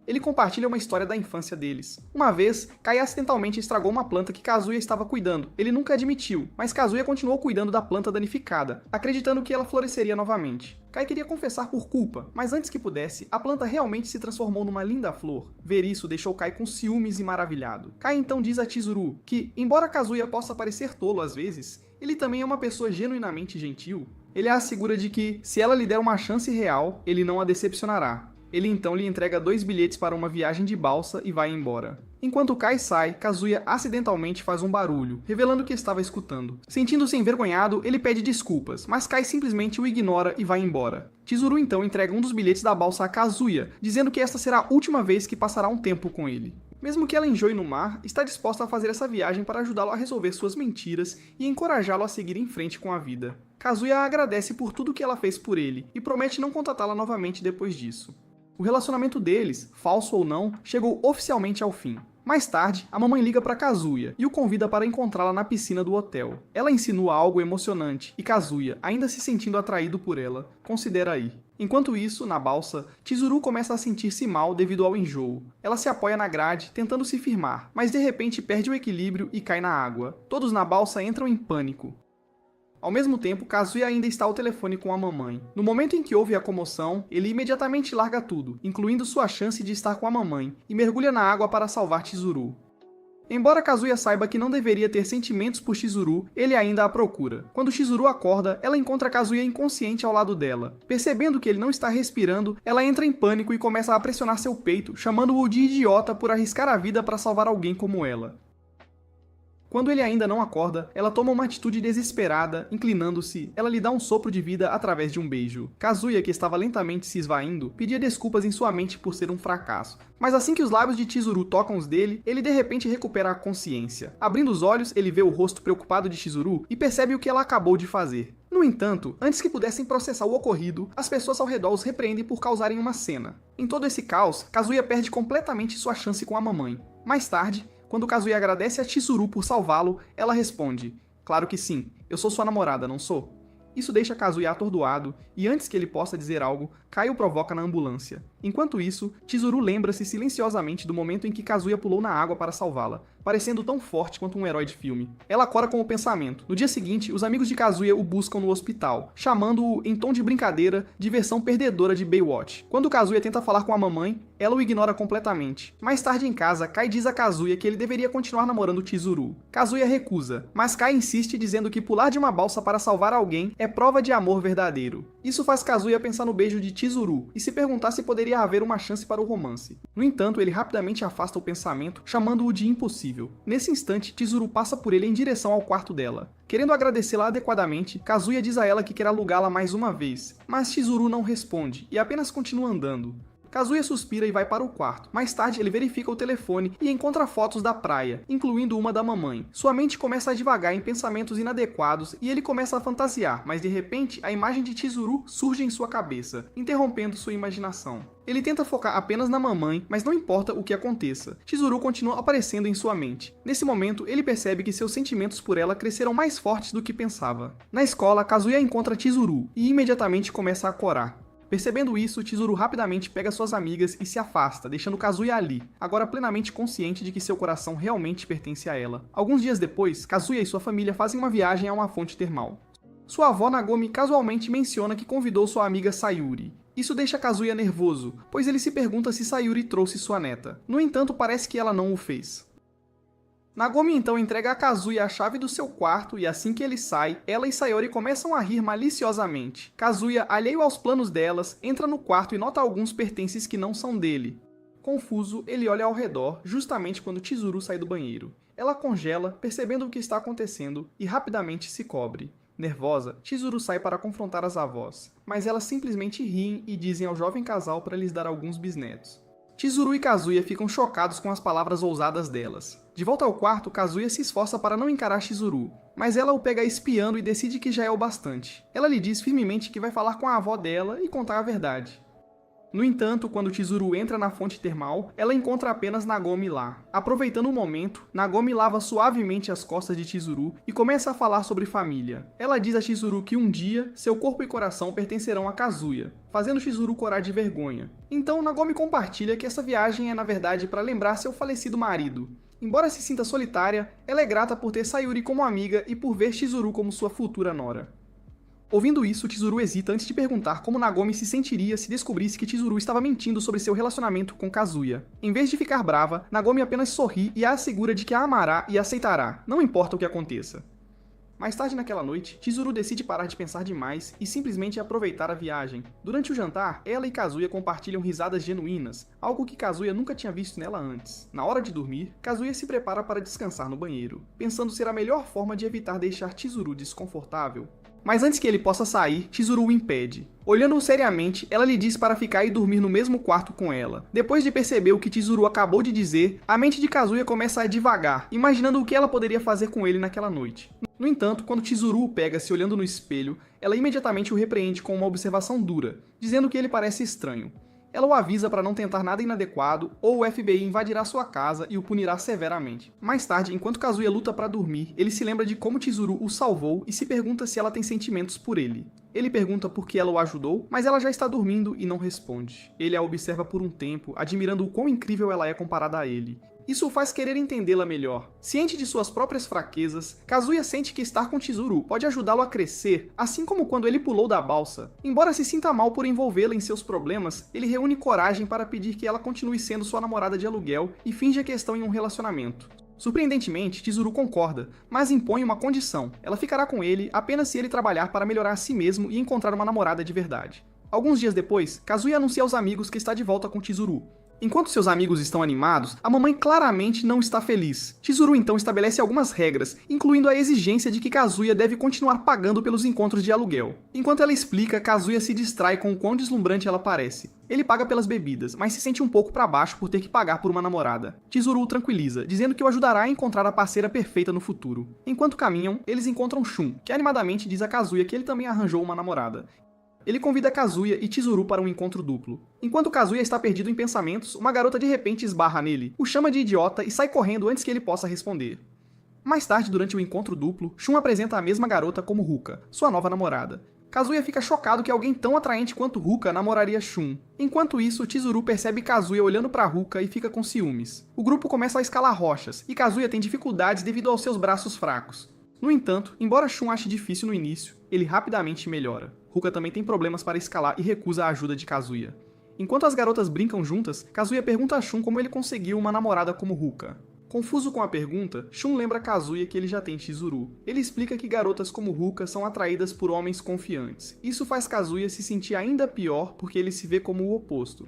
Ele compartilha uma história da infância deles. Uma vez, Kai acidentalmente estragou uma planta que Kazuya estava cuidando. Ele nunca admitiu, mas Kazuya continuou cuidando da planta danificada, acreditando que ela floresceria novamente. Kai queria confessar por culpa, mas antes que pudesse, a planta realmente se transformou numa linda flor. Ver isso deixou Kai com ciúmes e maravilhado. Kai então diz a Chizuru que, embora Kazuya possa parecer tolo às vezes, ele também é uma pessoa genuinamente gentil. Ele a assegura de que, se ela lhe der uma chance real, ele não a decepcionará. Ele então lhe entrega 2 bilhetes para uma viagem de balsa e vai embora. Enquanto Kai sai, Kazuya acidentalmente faz um barulho, revelando que estava escutando. Sentindo-se envergonhado, ele pede desculpas, mas Kai simplesmente o ignora e vai embora. Chizuru então entrega um dos bilhetes da balsa a Kazuya, dizendo que esta será a última vez que passará um tempo com ele. Mesmo que ela enjoe no mar, está disposta a fazer essa viagem para ajudá-lo a resolver suas mentiras e encorajá-lo a seguir em frente com a vida. Kazuya agradece por tudo que ela fez por ele e promete não contatá-la novamente depois disso. O relacionamento deles, falso ou não, chegou oficialmente ao fim. Mais tarde, a mamãe liga para Kazuya e o convida para encontrá-la na piscina do hotel. Ela insinua algo emocionante e Kazuya, ainda se sentindo atraído por ela, considera ir. Enquanto isso, na balsa, Chizuru começa a sentir-se mal devido ao enjoo. Ela se apoia na grade, tentando se firmar, mas de repente perde o equilíbrio e cai na água. Todos na balsa entram em pânico. Ao mesmo tempo, Kazuya ainda está ao telefone com a mamãe. No momento em que houve a comoção, ele imediatamente larga tudo, incluindo sua chance de estar com a mamãe, e mergulha na água para salvar Chizuru. Embora Kazuya saiba que não deveria ter sentimentos por Chizuru, ele ainda a procura. Quando Chizuru acorda, ela encontra Kazuya inconsciente ao lado dela. Percebendo que ele não está respirando, ela entra em pânico e começa a pressionar seu peito, chamando-o de idiota por arriscar a vida para salvar alguém como ela. Quando ele ainda não acorda, ela toma uma atitude desesperada, inclinando-se, ela lhe dá um sopro de vida através de um beijo. Kazuya, que estava lentamente se esvaindo, pedia desculpas em sua mente por ser um fracasso. Mas assim que os lábios de Chizuru tocam os dele, ele de repente recupera a consciência. Abrindo os olhos, ele vê o rosto preocupado de Chizuru e percebe o que ela acabou de fazer. No entanto, antes que pudessem processar o ocorrido, as pessoas ao redor os repreendem por causarem uma cena. Em todo esse caos, Kazuya perde completamente sua chance com a mamãe. Mais tarde, quando Kazuya agradece a Chizuru por salvá-lo, ela responde: "Claro que sim, eu sou sua namorada, não sou?" Isso deixa Kazuya atordoado, e antes que ele possa dizer algo, Kai o provoca na ambulância. Enquanto isso, Chizuru lembra-se silenciosamente do momento em que Kazuya pulou na água para salvá-la, parecendo tão forte quanto um herói de filme. Ela cora com o pensamento. No dia seguinte, os amigos de Kazuya o buscam no hospital, chamando-o, em tom de brincadeira, de versão perdedora de Baywatch. Quando Kazuya tenta falar com a mamãe, ela o ignora completamente. Mais tarde em casa, Kai diz a Kazuya que ele deveria continuar namorando Chizuru. Kazuya recusa, mas Kai insiste dizendo que pular de uma balsa para salvar alguém é prova de amor verdadeiro. Isso faz Kazuya pensar no beijo de Chizuru e se perguntar se poderia haver uma chance para o romance. No entanto, ele rapidamente afasta o pensamento, chamando-o de impossível. Nesse instante, Chizuru passa por ele em direção ao quarto dela. Querendo agradecê-la adequadamente, Kazuya diz a ela que quer alugá-la mais uma vez, mas Chizuru não responde e apenas continua andando. Kazuya suspira e vai para o quarto. Mais tarde, ele verifica o telefone e encontra fotos da praia, incluindo uma da mamãe. Sua mente começa a divagar em pensamentos inadequados e ele começa a fantasiar, mas de repente, a imagem de Chizuru surge em sua cabeça, interrompendo sua imaginação. Ele tenta focar apenas na mamãe, mas não importa o que aconteça. Chizuru continua aparecendo em sua mente. Nesse momento, ele percebe que seus sentimentos por ela cresceram mais fortes do que pensava. Na escola, Kazuya encontra Chizuru e imediatamente começa a corar. Percebendo isso, Chizuru rapidamente pega suas amigas e se afasta, deixando Kazuya ali, agora plenamente consciente de que seu coração realmente pertence a ela. Alguns dias depois, Kazuya e sua família fazem uma viagem a uma fonte termal. Sua avó Nagomi casualmente menciona que convidou sua amiga Sayuri. Isso deixa Kazuya nervoso, pois ele se pergunta se Sayuri trouxe sua neta. No entanto, parece que ela não o fez. Nagomi então entrega a Kazuya a chave do seu quarto e assim que ele sai, ela e Sayori começam a rir maliciosamente. Kazuya, alheio aos planos delas, entra no quarto e nota alguns pertences que não são dele. Confuso, ele olha ao redor, justamente quando Chizuru sai do banheiro. Ela congela, percebendo o que está acontecendo, e rapidamente se cobre. Nervosa, Chizuru sai para confrontar as avós, mas elas simplesmente riem e dizem ao jovem casal para lhes dar alguns bisnetos. Chizuru e Kazuya ficam chocados com as palavras ousadas delas. De volta ao quarto, Kazuya se esforça para não encarar Chizuru, mas ela o pega espiando e decide que já é o bastante. Ela lhe diz firmemente que vai falar com a avó dela e contar a verdade. No entanto, quando Chizuru entra na fonte termal, ela encontra apenas Nagomi lá. Aproveitando o momento, Nagomi lava suavemente as costas de Chizuru e começa a falar sobre família. Ela diz a Chizuru que um dia, seu corpo e coração pertencerão a Kazuya, fazendo Chizuru corar de vergonha. Então Nagomi compartilha que essa viagem é na verdade para lembrar seu falecido marido. Embora se sinta solitária, ela é grata por ter Sayuri como amiga e por ver Chizuru como sua futura nora. Ouvindo isso, Chizuru hesita antes de perguntar como Nagomi se sentiria se descobrisse que Chizuru estava mentindo sobre seu relacionamento com Kazuya. Em vez de ficar brava, Nagomi apenas sorri e a assegura de que a amará e aceitará, não importa o que aconteça. Mais tarde naquela noite, Chizuru decide parar de pensar demais e simplesmente aproveitar a viagem. Durante o jantar, ela e Kazuya compartilham risadas genuínas, algo que Kazuya nunca tinha visto nela antes. Na hora de dormir, Kazuya se prepara para descansar no banheiro, pensando ser a melhor forma de evitar deixar Chizuru desconfortável. Mas antes que ele possa sair, Chizuru o impede. Olhando-o seriamente, ela lhe diz para ficar e dormir no mesmo quarto com ela. Depois de perceber o que Chizuru acabou de dizer, a mente de Kazuya começa a divagar, imaginando o que ela poderia fazer com ele naquela noite. No entanto, quando Chizuru o pega se olhando no espelho, ela imediatamente o repreende com uma observação dura, dizendo que ele parece estranho. Ela o avisa para não tentar nada inadequado, ou o FBI invadirá sua casa e o punirá severamente. Mais tarde, enquanto Kazuya luta para dormir, ele se lembra de como Chizuru o salvou e se pergunta se ela tem sentimentos por ele. Ele pergunta por que ela o ajudou, mas ela já está dormindo e não responde. Ele a observa por um tempo, admirando o quão incrível ela é comparada a ele. Isso o faz querer entendê-la melhor. Ciente de suas próprias fraquezas, Kazuya sente que estar com Chizuru pode ajudá-lo a crescer, assim como quando ele pulou da balsa. Embora se sinta mal por envolvê-la em seus problemas, ele reúne coragem para pedir que ela continue sendo sua namorada de aluguel e finja que estão em um relacionamento. Surpreendentemente, Chizuru concorda, mas impõe uma condição. Ela ficará com ele apenas se ele trabalhar para melhorar a si mesmo e encontrar uma namorada de verdade. Alguns dias depois, Kazuya anuncia aos amigos que está de volta com Chizuru. Enquanto seus amigos estão animados, a mamãe claramente não está feliz. Chizuru então estabelece algumas regras, incluindo a exigência de que Kazuya deve continuar pagando pelos encontros de aluguel. Enquanto ela explica, Kazuya se distrai com o quão deslumbrante ela parece. Ele paga pelas bebidas, mas se sente um pouco para baixo por ter que pagar por uma namorada. Chizuru o tranquiliza, dizendo que o ajudará a encontrar a parceira perfeita no futuro. Enquanto caminham, eles encontram Shun, que animadamente diz a Kazuya que ele também arranjou uma namorada. Ele convida Kazuya e Chizuru para um encontro duplo. Enquanto Kazuya está perdido em pensamentos, uma garota de repente esbarra nele, o chama de idiota e sai correndo antes que ele possa responder. Mais tarde, durante o encontro duplo, Shun apresenta a mesma garota como Ruka, sua nova namorada. Kazuya fica chocado que alguém tão atraente quanto Ruka namoraria Shun. Enquanto isso, Chizuru percebe Kazuya olhando para Ruka e fica com ciúmes. O grupo começa a escalar rochas, e Kazuya tem dificuldades devido aos seus braços fracos. No entanto, embora Shun ache difícil no início, ele rapidamente melhora. Ruka também tem problemas para escalar e recusa a ajuda de Kazuya. Enquanto as garotas brincam juntas, Kazuya pergunta a Shun como ele conseguiu uma namorada como Ruka. Confuso com a pergunta, Shun lembra Kazuya que ele já tem Chizuru. Ele explica que garotas como Ruka são atraídas por homens confiantes. Isso faz Kazuya se sentir ainda pior porque ele se vê como o oposto.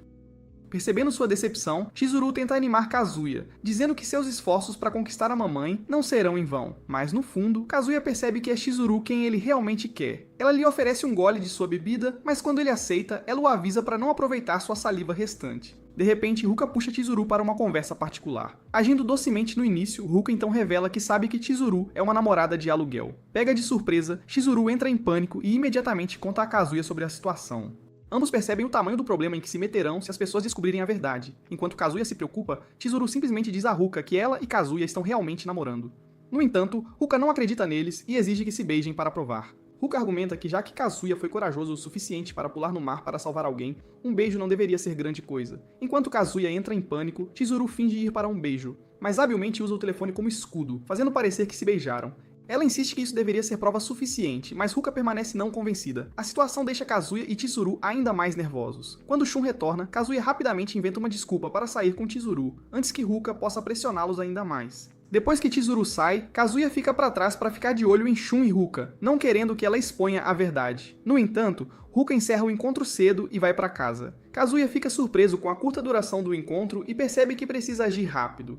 Percebendo sua decepção, Chizuru tenta animar Kazuya, dizendo que seus esforços para conquistar a mamãe não serão em vão. Mas no fundo, Kazuya percebe que é Chizuru quem ele realmente quer. Ela lhe oferece um gole de sua bebida, mas quando ele aceita, ela o avisa para não aproveitar sua saliva restante. De repente, Ruka puxa Chizuru para uma conversa particular. Agindo docemente no início, Ruka então revela que sabe que Chizuru é uma namorada de aluguel. Pega de surpresa, Chizuru entra em pânico e imediatamente conta a Kazuya sobre a situação. Ambos percebem o tamanho do problema em que se meterão se as pessoas descobrirem a verdade. Enquanto Kazuya se preocupa, Chizuru simplesmente diz a Ruka que ela e Kazuya estão realmente namorando. No entanto, Ruka não acredita neles e exige que se beijem para provar. Ruka argumenta que já que Kazuya foi corajoso o suficiente para pular no mar para salvar alguém, um beijo não deveria ser grande coisa. Enquanto Kazuya entra em pânico, Chizuru finge ir para um beijo, mas habilmente usa o telefone como escudo, fazendo parecer que se beijaram. Ela insiste que isso deveria ser prova suficiente, mas Ruka permanece não convencida. A situação deixa Kazuya e Chizuru ainda mais nervosos. Quando Shun retorna, Kazuya rapidamente inventa uma desculpa para sair com Chizuru, antes que Ruka possa pressioná-los ainda mais. Depois que Chizuru sai, Kazuya fica para trás para ficar de olho em Shun e Ruka, não querendo que ela exponha a verdade. No entanto, Ruka encerra o encontro cedo e vai para casa. Kazuya fica surpreso com a curta duração do encontro e percebe que precisa agir rápido.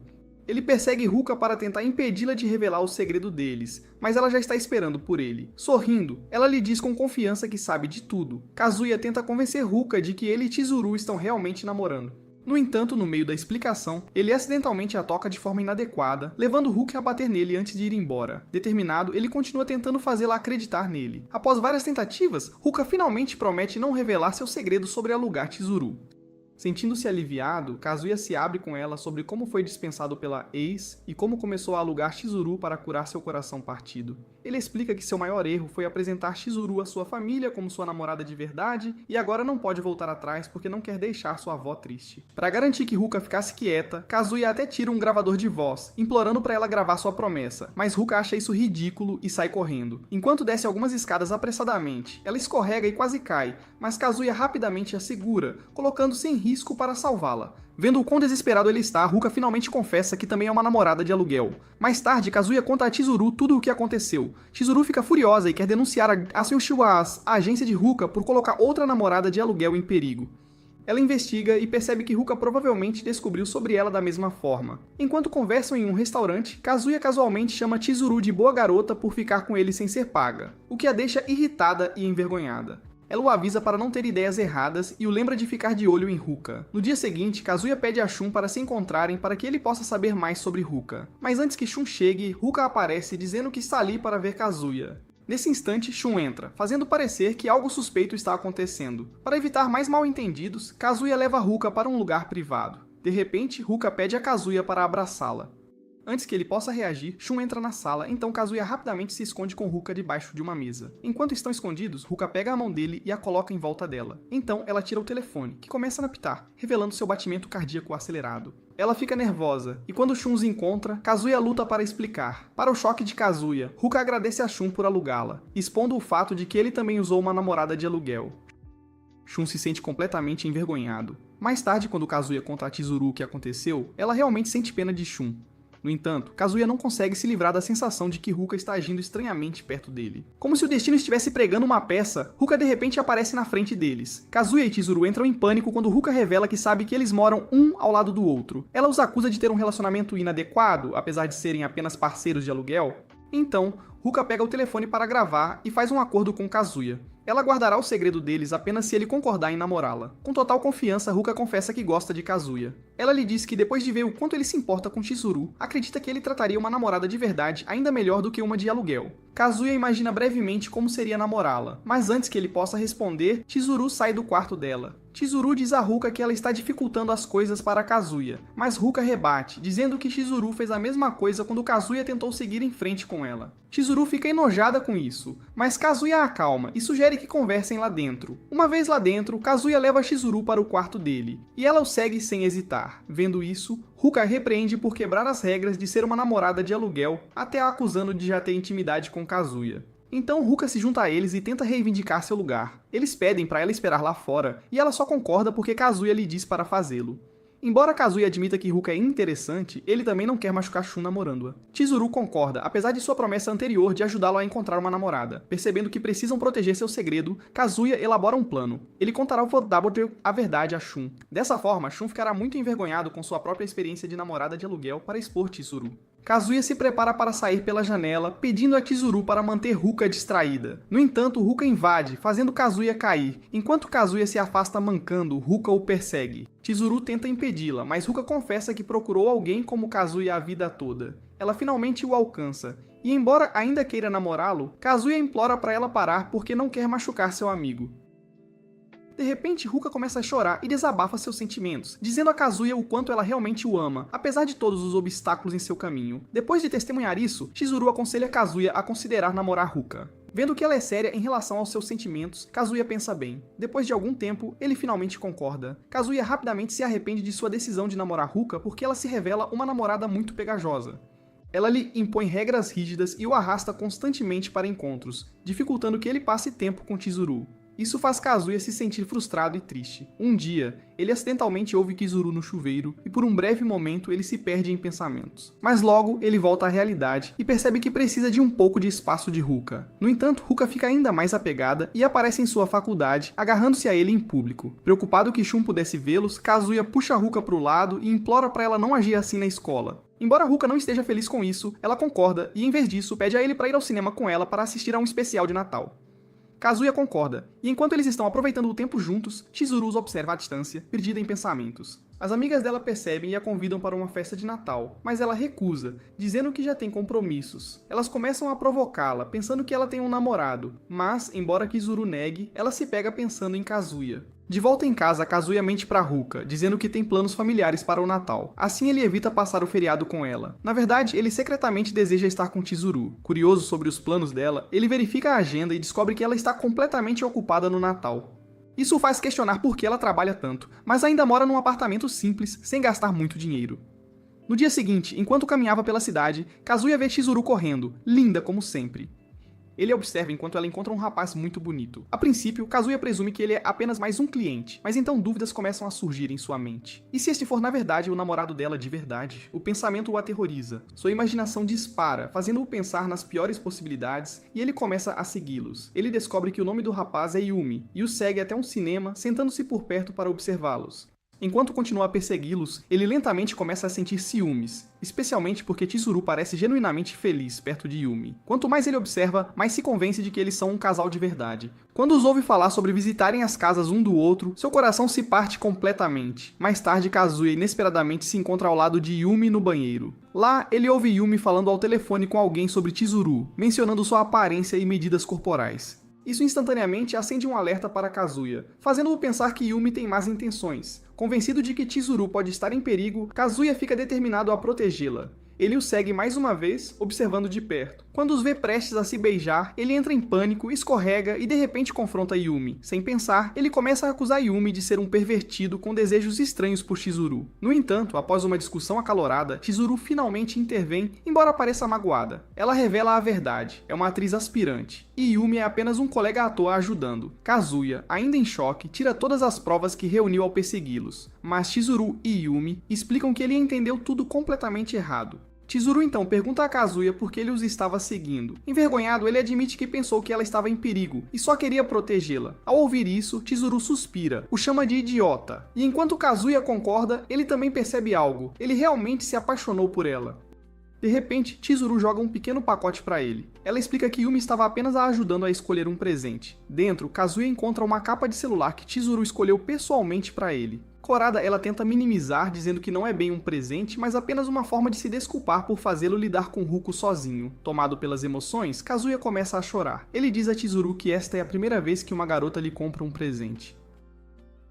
Ele persegue Ruka para tentar impedi-la de revelar o segredo deles, mas ela já está esperando por ele. Sorrindo, ela lhe diz com confiança que sabe de tudo. Kazuya tenta convencer Ruka de que ele e Chizuru estão realmente namorando. No entanto, no meio da explicação, ele acidentalmente a toca de forma inadequada, levando Ruka a bater nele antes de ir embora. Determinado, ele continua tentando fazê-la acreditar nele. Após várias tentativas, Ruka finalmente promete não revelar seu segredo sobre alugar Chizuru. Sentindo-se aliviado, Kazuya se abre com ela sobre como foi dispensado pela ex e como começou a alugar Chizuru para curar seu coração partido. Ele explica que seu maior erro foi apresentar Chizuru à sua família como sua namorada de verdade e agora não pode voltar atrás porque não quer deixar sua avó triste. Para garantir que Ruka ficasse quieta, Kazuya até tira um gravador de voz, implorando para ela gravar sua promessa, mas Ruka acha isso ridículo e sai correndo. Enquanto desce algumas escadas apressadamente, ela escorrega e quase cai, mas Kazuya rapidamente a segura, colocando-se em risco para salvá-la. Vendo o quão desesperado ele está, Ruka finalmente confessa que também é uma namorada de aluguel. Mais tarde, Kazuya conta a Chizuru tudo o que aconteceu. Chizuru fica furiosa e quer denunciar a Seishiwas, a agência de Ruka, por colocar outra namorada de aluguel em perigo. Ela investiga e percebe que Ruka provavelmente descobriu sobre ela da mesma forma. Enquanto conversam em um restaurante, Kazuya casualmente chama Chizuru de boa garota por ficar com ele sem ser paga, o que a deixa irritada e envergonhada. Ela o avisa para não ter ideias erradas e o lembra de ficar de olho em Ruka. No dia seguinte, Kazuya pede a Shun para se encontrarem para que ele possa saber mais sobre Ruka. Mas antes que Shun chegue, Ruka aparece dizendo que está ali para ver Kazuya. Nesse instante, Shun entra, fazendo parecer que algo suspeito está acontecendo. Para evitar mais mal-entendidos, Kazuya leva Ruka para um lugar privado. De repente, Ruka pede a Kazuya para abraçá-la. Antes que ele possa reagir, Shun entra na sala, então Kazuya rapidamente se esconde com Ruka debaixo de uma mesa. Enquanto estão escondidos, Ruka pega a mão dele e a coloca em volta dela. Então, ela tira o telefone, que começa a apitar, revelando seu batimento cardíaco acelerado. Ela fica nervosa, e quando Shun os encontra, Kazuya luta para explicar. Para o choque de Kazuya, Ruka agradece a Shun por alugá-la, expondo o fato de que ele também usou uma namorada de aluguel. Shun se sente completamente envergonhado. Mais tarde, quando Kazuya conta a Chizuru o que aconteceu, ela realmente sente pena de Shun. No entanto, Kazuya não consegue se livrar da sensação de que Ruka está agindo estranhamente perto dele. Como se o destino estivesse pregando uma peça, Ruka de repente aparece na frente deles. Kazuya e Chizuru entram em pânico quando Ruka revela que sabe que eles moram um ao lado do outro. Ela os acusa de ter um relacionamento inadequado, apesar de serem apenas parceiros de aluguel. Então, Ruka pega o telefone para gravar e faz um acordo com Kazuya. Ela guardará o segredo deles apenas se ele concordar em namorá-la. Com total confiança, Ruka confessa que gosta de Kazuya. Ela lhe diz que depois de ver o quanto ele se importa com Chizuru, acredita que ele trataria uma namorada de verdade ainda melhor do que uma de aluguel. Kazuya imagina brevemente como seria namorá-la, mas antes que ele possa responder, Chizuru sai do quarto dela. Chizuru diz a Ruka que ela está dificultando as coisas para Kazuya, mas Ruka rebate, dizendo que Chizuru fez a mesma coisa quando Kazuya tentou seguir em frente com ela. Chizuru fica enojada com isso, mas Kazuya a acalma e sugere que conversem lá dentro. Uma vez lá dentro, Kazuya leva Chizuru para o quarto dele, e ela o segue sem hesitar. Vendo isso, Ruka a repreende por quebrar as regras de ser uma namorada de aluguel, até a acusando de já ter intimidade com Kazuya. Então Ruka se junta a eles e tenta reivindicar seu lugar. Eles pedem para ela esperar lá fora, e ela só concorda porque Kazuya lhe diz para fazê-lo. Embora Kazuya admita que Ruka é interessante, ele também não quer machucar Shun namorando-a. Chizuru concorda, apesar de sua promessa anterior de ajudá-lo a encontrar uma namorada. Percebendo que precisam proteger seu segredo, Kazuya elabora um plano. Ele contará ao Double a verdade a Shun. Dessa forma, Shun ficará muito envergonhado com sua própria experiência de namorada de aluguel para expor Chizuru. Kazuya se prepara para sair pela janela, pedindo a Chizuru para manter Ruka distraída. No entanto, Ruka invade, fazendo Kazuya cair. Enquanto Kazuya se afasta mancando, Ruka o persegue. Chizuru tenta impedi-la, mas Ruka confessa que procurou alguém como Kazuya a vida toda. Ela finalmente o alcança, e embora ainda queira namorá-lo, Kazuya implora para ela parar porque não quer machucar seu amigo. De repente, Ruka começa a chorar e desabafa seus sentimentos, dizendo a Kazuya o quanto ela realmente o ama, apesar de todos os obstáculos em seu caminho. Depois de testemunhar isso, Chizuru aconselha Kazuya a considerar namorar Ruka. Vendo que ela é séria em relação aos seus sentimentos, Kazuya pensa bem. Depois de algum tempo, ele finalmente concorda. Kazuya rapidamente se arrepende de sua decisão de namorar Ruka porque ela se revela uma namorada muito pegajosa. Ela lhe impõe regras rígidas e o arrasta constantemente para encontros, dificultando que ele passe tempo com Chizuru. Isso faz Kazuya se sentir frustrado e triste. Um dia, ele acidentalmente ouve Chizuru no chuveiro e por um breve momento ele se perde em pensamentos. Mas logo ele volta à realidade e percebe que precisa de um pouco de espaço de Ruka. No entanto, Ruka fica ainda mais apegada e aparece em sua faculdade, agarrando-se a ele em público. Preocupado que Shun pudesse vê-los, Kazuya puxa Ruka para o lado e implora para ela não agir assim na escola. Embora Ruka não esteja feliz com isso, ela concorda e, em vez disso, pede a ele para ir ao cinema com ela para assistir a um especial de Natal. Kazuya concorda, e enquanto eles estão aproveitando o tempo juntos, Chizuru os observa à distância, perdida em pensamentos. As amigas dela percebem e a convidam para uma festa de Natal, mas ela recusa, dizendo que já tem compromissos. Elas começam a provocá-la, pensando que ela tem um namorado, mas, embora Chizuru negue, ela se pega pensando em Kazuya. De volta em casa, Kazuya mente pra Ruka, dizendo que tem planos familiares para o Natal. Assim ele evita passar o feriado com ela. Na verdade, ele secretamente deseja estar com Chizuru. Curioso sobre os planos dela, ele verifica a agenda e descobre que ela está completamente ocupada no Natal. Isso o faz questionar por que ela trabalha tanto, mas ainda mora num apartamento simples, sem gastar muito dinheiro. No dia seguinte, enquanto caminhava pela cidade, Kazuya vê Chizuru correndo, linda como sempre. Ele observa enquanto ela encontra um rapaz muito bonito. A princípio, Kazuya presume que ele é apenas mais um cliente, mas então dúvidas começam a surgir em sua mente. E se este for na verdade o namorado dela de verdade? O pensamento o aterroriza. Sua imaginação dispara, fazendo-o pensar nas piores possibilidades, e ele começa a segui-los. Ele descobre que o nome do rapaz é Yumi, e o segue até um cinema, sentando-se por perto para observá-los. Enquanto continua a persegui-los, ele lentamente começa a sentir ciúmes, especialmente porque Chizuru parece genuinamente feliz perto de Yumi. Quanto mais ele observa, mais se convence de que eles são um casal de verdade. Quando os ouve falar sobre visitarem as casas um do outro, seu coração se parte completamente. Mais tarde, Kazuya inesperadamente se encontra ao lado de Yumi no banheiro. Lá, ele ouve Yumi falando ao telefone com alguém sobre Chizuru, mencionando sua aparência e medidas corporais. Isso instantaneamente acende um alerta para Kazuya, fazendo-o pensar que Yumi tem más intenções. Convencido de que Chizuru pode estar em perigo, Kazuya fica determinado a protegê-la. Ele o segue mais uma vez, observando de perto. Quando os vê prestes a se beijar, ele entra em pânico, escorrega e de repente confronta Yumi. Sem pensar, ele começa a acusar Yumi de ser um pervertido com desejos estranhos por Chizuru. No entanto, após uma discussão acalorada, Chizuru finalmente intervém, embora pareça magoada. Ela revela a verdade, é uma atriz aspirante, e Yumi é apenas um colega ator a ajudando. Kazuya, ainda em choque, tira todas as provas que reuniu ao persegui-los, mas Chizuru e Yumi explicam que ele entendeu tudo completamente errado. Chizuru então pergunta a Kazuya por que ele os estava seguindo. Envergonhado, ele admite que pensou que ela estava em perigo e só queria protegê-la. Ao ouvir isso, Chizuru suspira, o chama de idiota. E enquanto Kazuya concorda, ele também percebe algo. Ele realmente se apaixonou por ela. De repente, Chizuru joga um pequeno pacote para ele. Ela explica que Yumi estava apenas a ajudando a escolher um presente. Dentro, Kazuya encontra uma capa de celular que Chizuru escolheu pessoalmente para ele. Corada, ela tenta minimizar, dizendo que não é bem um presente, mas apenas uma forma de se desculpar por fazê-lo lidar com Ruko sozinho. Tomado pelas emoções, Kazuya começa a chorar. Ele diz a Chizuru que esta é a primeira vez que uma garota lhe compra um presente.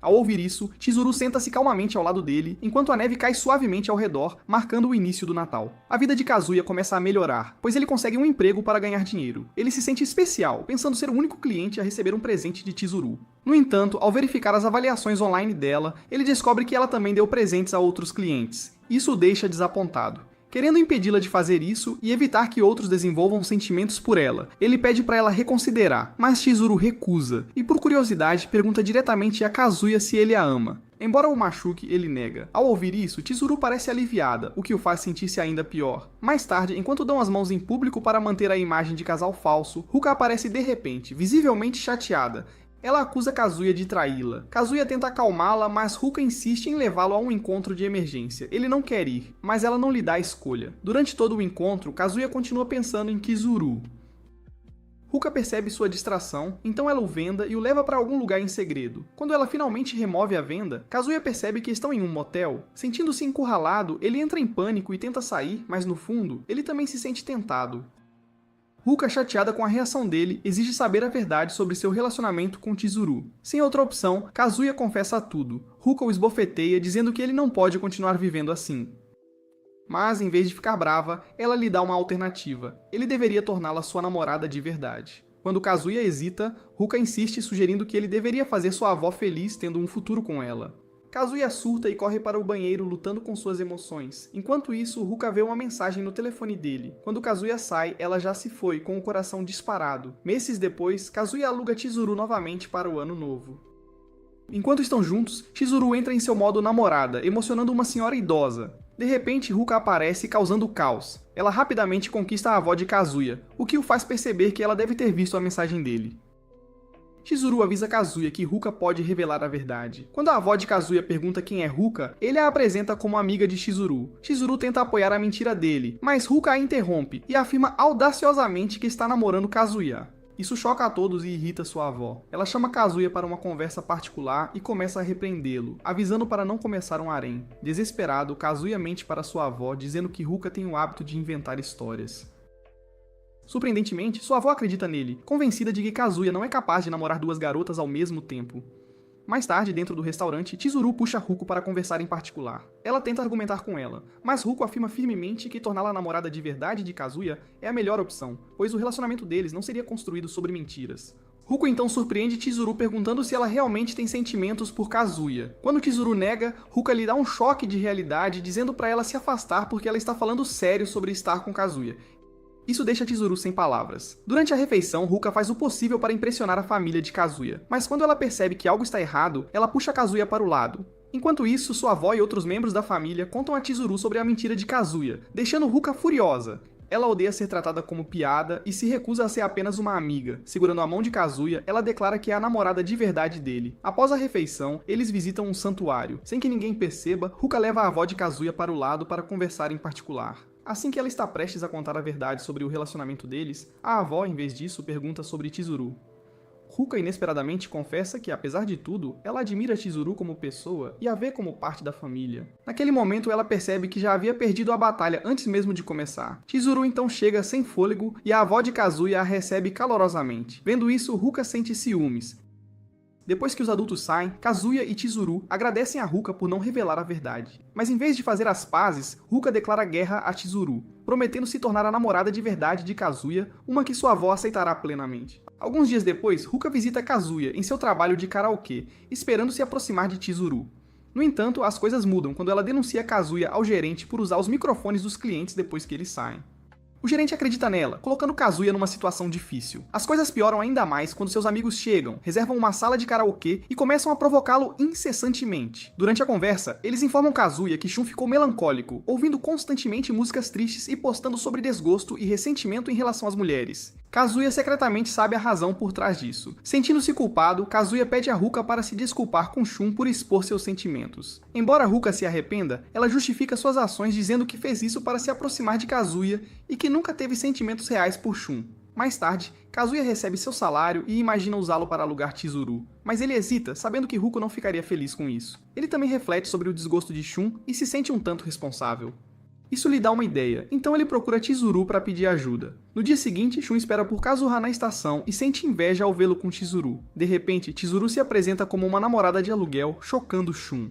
Ao ouvir isso, Chizuru senta-se calmamente ao lado dele, enquanto a neve cai suavemente ao redor, marcando o início do Natal. A vida de Kazuya começa a melhorar, pois ele consegue um emprego para ganhar dinheiro. Ele se sente especial, pensando ser o único cliente a receber um presente de Chizuru. No entanto, ao verificar as avaliações online dela, ele descobre que ela também deu presentes a outros clientes. Isso o deixa desapontado. Querendo impedi-la de fazer isso e evitar que outros desenvolvam sentimentos por ela, ele pede para ela reconsiderar, mas Chizuru recusa, e por curiosidade pergunta diretamente a Kazuya se ele a ama. Embora o machuque, ele nega. Ao ouvir isso, Chizuru parece aliviada, o que o faz sentir-se ainda pior. Mais tarde, enquanto dão as mãos em público para manter a imagem de casal falso, Ruka aparece de repente, visivelmente chateada. Ela acusa Kazuya de traí-la. Kazuya tenta acalmá-la, mas Ruka insiste em levá-lo a um encontro de emergência. Ele não quer ir, mas ela não lhe dá a escolha. Durante todo o encontro, Kazuya continua pensando em Chizuru. Ruka percebe sua distração, então ela o venda e o leva para algum lugar em segredo. Quando ela finalmente remove a venda, Kazuya percebe que estão em um motel. Sentindo-se encurralado, ele entra em pânico e tenta sair, mas no fundo, ele também se sente tentado. Ruka, chateada com a reação dele, exige saber a verdade sobre seu relacionamento com Chizuru. Sem outra opção, Kazuya confessa tudo. Ruka o esbofeteia, dizendo que ele não pode continuar vivendo assim. Mas, em vez de ficar brava, ela lhe dá uma alternativa. Ele deveria torná-la sua namorada de verdade. Quando Kazuya hesita, Ruka insiste, sugerindo que ele deveria fazer sua avó feliz tendo um futuro com ela. Kazuya surta e corre para o banheiro lutando com suas emoções. Enquanto isso, Ruka vê uma mensagem no telefone dele. Quando Kazuya sai, ela já se foi, com o coração disparado. Meses depois, Kazuya aluga Chizuru novamente para o ano novo. Enquanto estão juntos, Chizuru entra em seu modo namorada, emocionando uma senhora idosa. De repente, Ruka aparece causando caos. Ela rapidamente conquista a avó de Kazuya, o que o faz perceber que ela deve ter visto a mensagem dele. Chizuru avisa Kazuya que Ruka pode revelar a verdade. Quando a avó de Kazuya pergunta quem é Ruka, ele a apresenta como amiga de Chizuru. Chizuru tenta apoiar a mentira dele, mas Ruka a interrompe e afirma audaciosamente que está namorando Kazuya. Isso choca a todos e irrita sua avó. Ela chama Kazuya para uma conversa particular e começa a repreendê-lo, avisando para não começar um harém. Desesperado, Kazuya mente para sua avó, dizendo que Ruka tem o hábito de inventar histórias. Surpreendentemente, sua avó acredita nele, convencida de que Kazuya não é capaz de namorar duas garotas ao mesmo tempo. Mais tarde, dentro do restaurante, Chizuru puxa Ruko para conversar em particular. Ela tenta argumentar com ela, mas Ruko afirma firmemente que torná-la namorada de verdade de Kazuya é a melhor opção, pois o relacionamento deles não seria construído sobre mentiras. Ruko então surpreende Chizuru perguntando se ela realmente tem sentimentos por Kazuya. Quando Chizuru nega, Ruka lhe dá um choque de realidade, dizendo para ela se afastar porque ela está falando sério sobre estar com Kazuya. Isso deixa Chizuru sem palavras. Durante a refeição, Ruka faz o possível para impressionar a família de Kazuya, mas quando ela percebe que algo está errado, ela puxa Kazuya para o lado. Enquanto isso, sua avó e outros membros da família contam a Chizuru sobre a mentira de Kazuya, deixando Ruka furiosa. Ela odeia ser tratada como piada e se recusa a ser apenas uma amiga. Segurando a mão de Kazuya, ela declara que é a namorada de verdade dele. Após a refeição, eles visitam um santuário. Sem que ninguém perceba, Ruka leva a avó de Kazuya para o lado para conversar em particular. Assim que ela está prestes a contar a verdade sobre o relacionamento deles, a avó, em vez disso, pergunta sobre Chizuru. Ruka inesperadamente confessa que, apesar de tudo, ela admira Chizuru como pessoa e a vê como parte da família. Naquele momento, ela percebe que já havia perdido a batalha antes mesmo de começar. Chizuru então chega sem fôlego e a avó de Kazuya a recebe calorosamente. Vendo isso, Ruka sente ciúmes. Depois que os adultos saem, Kazuya e Chizuru agradecem a Ruka por não revelar a verdade. Mas em vez de fazer as pazes, Ruka declara guerra a Chizuru, prometendo se tornar a namorada de verdade de Kazuya, uma que sua avó aceitará plenamente. Alguns dias depois, Ruka visita Kazuya em seu trabalho de karaokê, esperando se aproximar de Chizuru. No entanto, as coisas mudam quando ela denuncia Kazuya ao gerente por usar os microfones dos clientes depois que eles saem. O gerente acredita nela, colocando Kazuya numa situação difícil. As coisas pioram ainda mais quando seus amigos chegam, reservam uma sala de karaokê e começam a provocá-lo incessantemente. Durante a conversa, eles informam Kazuya que Shun ficou melancólico, ouvindo constantemente músicas tristes e postando sobre desgosto e ressentimento em relação às mulheres. Kazuya secretamente sabe a razão por trás disso. Sentindo-se culpado, Kazuya pede a Ruka para se desculpar com Shun por expor seus sentimentos. Embora Ruka se arrependa, ela justifica suas ações dizendo que fez isso para se aproximar de Kazuya e que nunca teve sentimentos reais por Shun. Mais tarde, Kazuya recebe seu salário e imagina usá-lo para alugar Chizuru, mas ele hesita, sabendo que Ruko não ficaria feliz com isso. Ele também reflete sobre o desgosto de Shun e se sente um tanto responsável. Isso lhe dá uma ideia, então ele procura Chizuru para pedir ajuda. No dia seguinte, Shun espera por Kazuha na estação e sente inveja ao vê-lo com Chizuru. De repente, Chizuru se apresenta como uma namorada de aluguel, chocando Shun.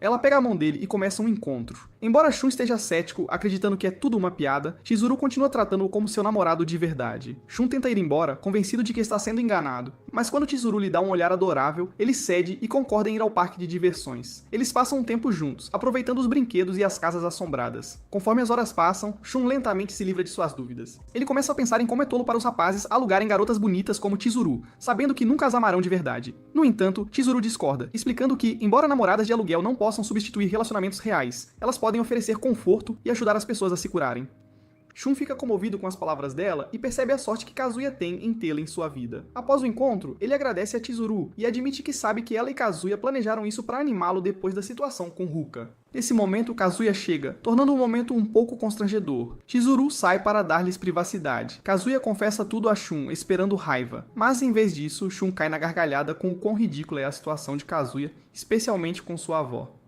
Ela pega a mão dele e começa um encontro. Embora Shun esteja cético, acreditando que é tudo uma piada, Chizuru continua tratando-o como seu namorado de verdade. Shun tenta ir embora, convencido de que está sendo enganado, mas quando Chizuru lhe dá um olhar adorável, ele cede e concorda em ir ao parque de diversões. Eles passam um tempo juntos, aproveitando os brinquedos e as casas assombradas. Conforme as horas passam, Shun lentamente se livra de suas dúvidas. Ele começa a pensar em como é tolo para os rapazes alugarem garotas bonitas como Chizuru, sabendo que nunca as amarão de verdade. No entanto, Chizuru discorda, explicando que, embora namoradas de aluguel não possam substituir relacionamentos reais, elas podem oferecer conforto e ajudar as pessoas a se curarem. Shun fica comovido com as palavras dela e percebe a sorte que Kazuya tem em tê-la em sua vida. Após o encontro, ele agradece a Chizuru e admite que sabe que ela e Kazuya planejaram isso para animá-lo depois da situação com Ruka. Nesse momento, Kazuya chega, tornando o momento um pouco constrangedor. Chizuru sai para dar-lhes privacidade. Kazuya confessa tudo a Shun, esperando raiva. Mas em vez disso, Shun cai na gargalhada com o quão ridícula é a situação de Kazuya, especialmente com sua avó.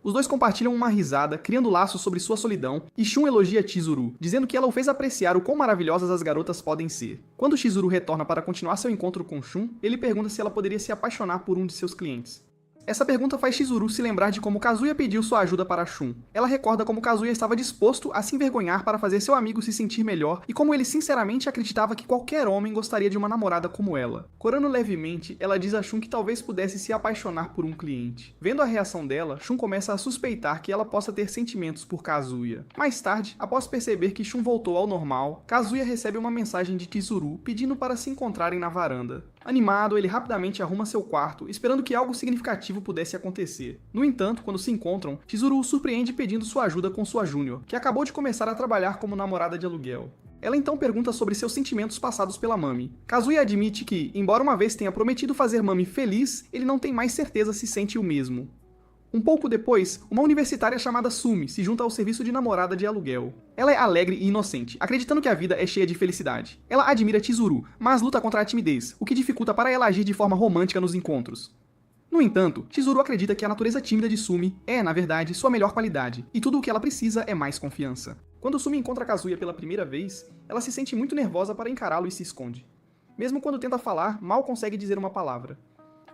Os dois compartilham uma risada, criando laços sobre sua solidão, e Shun elogia Chizuru, dizendo que ela o fez apreciar o quão maravilhosas as garotas podem ser. Quando Chizuru retorna para continuar seu encontro com Shun, ele pergunta se ela poderia se apaixonar por um de seus clientes. Essa pergunta faz Chizuru se lembrar de como Kazuya pediu sua ajuda para Shun. Ela recorda como Kazuya estava disposto a se envergonhar para fazer seu amigo se sentir melhor e como ele sinceramente acreditava que qualquer homem gostaria de uma namorada como ela. Corando levemente, ela diz a Shun que talvez pudesse se apaixonar por um cliente. Vendo a reação dela, Shun começa a suspeitar que ela possa ter sentimentos por Kazuya. Mais tarde, após perceber que Shun voltou ao normal, Kazuya recebe uma mensagem de Chizuru pedindo para se encontrarem na varanda. Animado, ele rapidamente arruma seu quarto, esperando que algo significativo pudesse acontecer. No entanto, quando se encontram, Chizuru o surpreende pedindo sua ajuda com sua Júnior, que acabou de começar a trabalhar como namorada de aluguel. Ela então pergunta sobre seus sentimentos passados pela Mami. Kazuya admite que, embora uma vez tenha prometido fazer Mami feliz, ele não tem mais certeza se sente o mesmo. Um pouco depois, uma universitária chamada Sumi se junta ao serviço de namorada de aluguel. Ela é alegre e inocente, acreditando que a vida é cheia de felicidade. Ela admira Chizuru, mas luta contra a timidez, o que dificulta para ela agir de forma romântica nos encontros. No entanto, Chizuru acredita que a natureza tímida de Sumi é, na verdade, sua melhor qualidade, e tudo o que ela precisa é mais confiança. Quando Sumi encontra Kazuya pela primeira vez, ela se sente muito nervosa para encará-lo e se esconde. Mesmo quando tenta falar, mal consegue dizer uma palavra.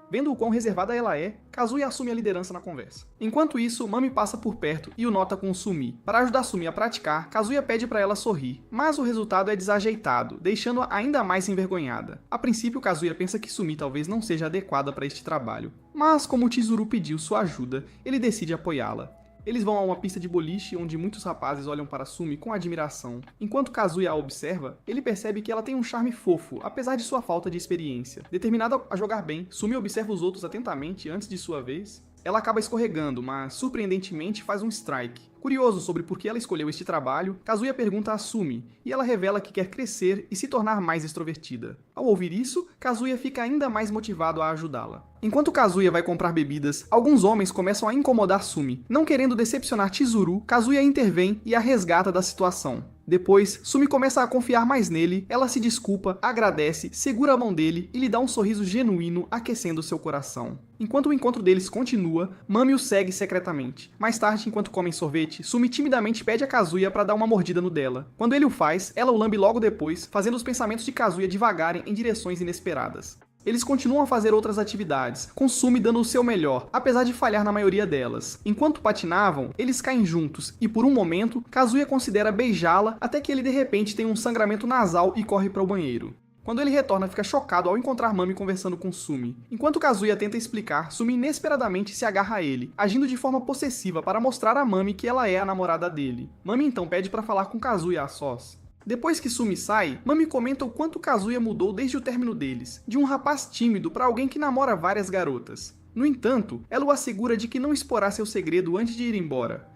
Vendo o quão reservada ela é, Kazuya assume a liderança na conversa. Enquanto isso, Mami passa por perto e o nota com Sumi. Para ajudar Sumi a praticar, Kazuya pede para ela sorrir, mas o resultado é desajeitado, deixando-a ainda mais envergonhada. A princípio, Kazuya pensa que Sumi talvez não seja adequada para este trabalho, mas como Chizuru pediu sua ajuda, ele decide apoiá-la. Eles vão a uma pista de boliche onde muitos rapazes olham para Sumi com admiração. Enquanto Kazuya a observa, ele percebe que ela tem um charme fofo, apesar de sua falta de experiência. Determinada a jogar bem, Sumi observa os outros atentamente antes de sua vez. Ela acaba escorregando, mas surpreendentemente faz um strike. Curioso sobre por que ela escolheu este trabalho, Kazuya pergunta a Sumi, e ela revela que quer crescer e se tornar mais extrovertida. Ao ouvir isso, Kazuya fica ainda mais motivado a ajudá-la. Enquanto Kazuya vai comprar bebidas, alguns homens começam a incomodar Sumi. Não querendo decepcionar Chizuru, Kazuya intervém e a resgata da situação. Depois, Sumi começa a confiar mais nele, ela se desculpa, agradece, segura a mão dele e lhe dá um sorriso genuíno, aquecendo seu coração. Enquanto o encontro deles continua, Mami o segue secretamente. Mais tarde, enquanto comem sorvete, Sumi timidamente pede a Kazuya para dar uma mordida no dela. Quando ele o faz, ela o lambe logo depois, fazendo os pensamentos de Kazuya divagarem em direções inesperadas. Eles continuam a fazer outras atividades, com Sumi dando o seu melhor, apesar de falhar na maioria delas. Enquanto patinavam, eles caem juntos, e por um momento, Kazuya considera beijá-la até que ele de repente tem um sangramento nasal e corre para o banheiro. Quando ele retorna, fica chocado ao encontrar Mami conversando com Sumi. Enquanto Kazuya tenta explicar, Sumi inesperadamente se agarra a ele, agindo de forma possessiva para mostrar a Mami que ela é a namorada dele. Mami então pede para falar com Kazuya a sós. Depois que Sumi sai, Mami comenta o quanto Kazuya mudou desde o término deles, de um rapaz tímido para alguém que namora várias garotas. No entanto, ela o assegura de que não exporá seu segredo antes de ir embora.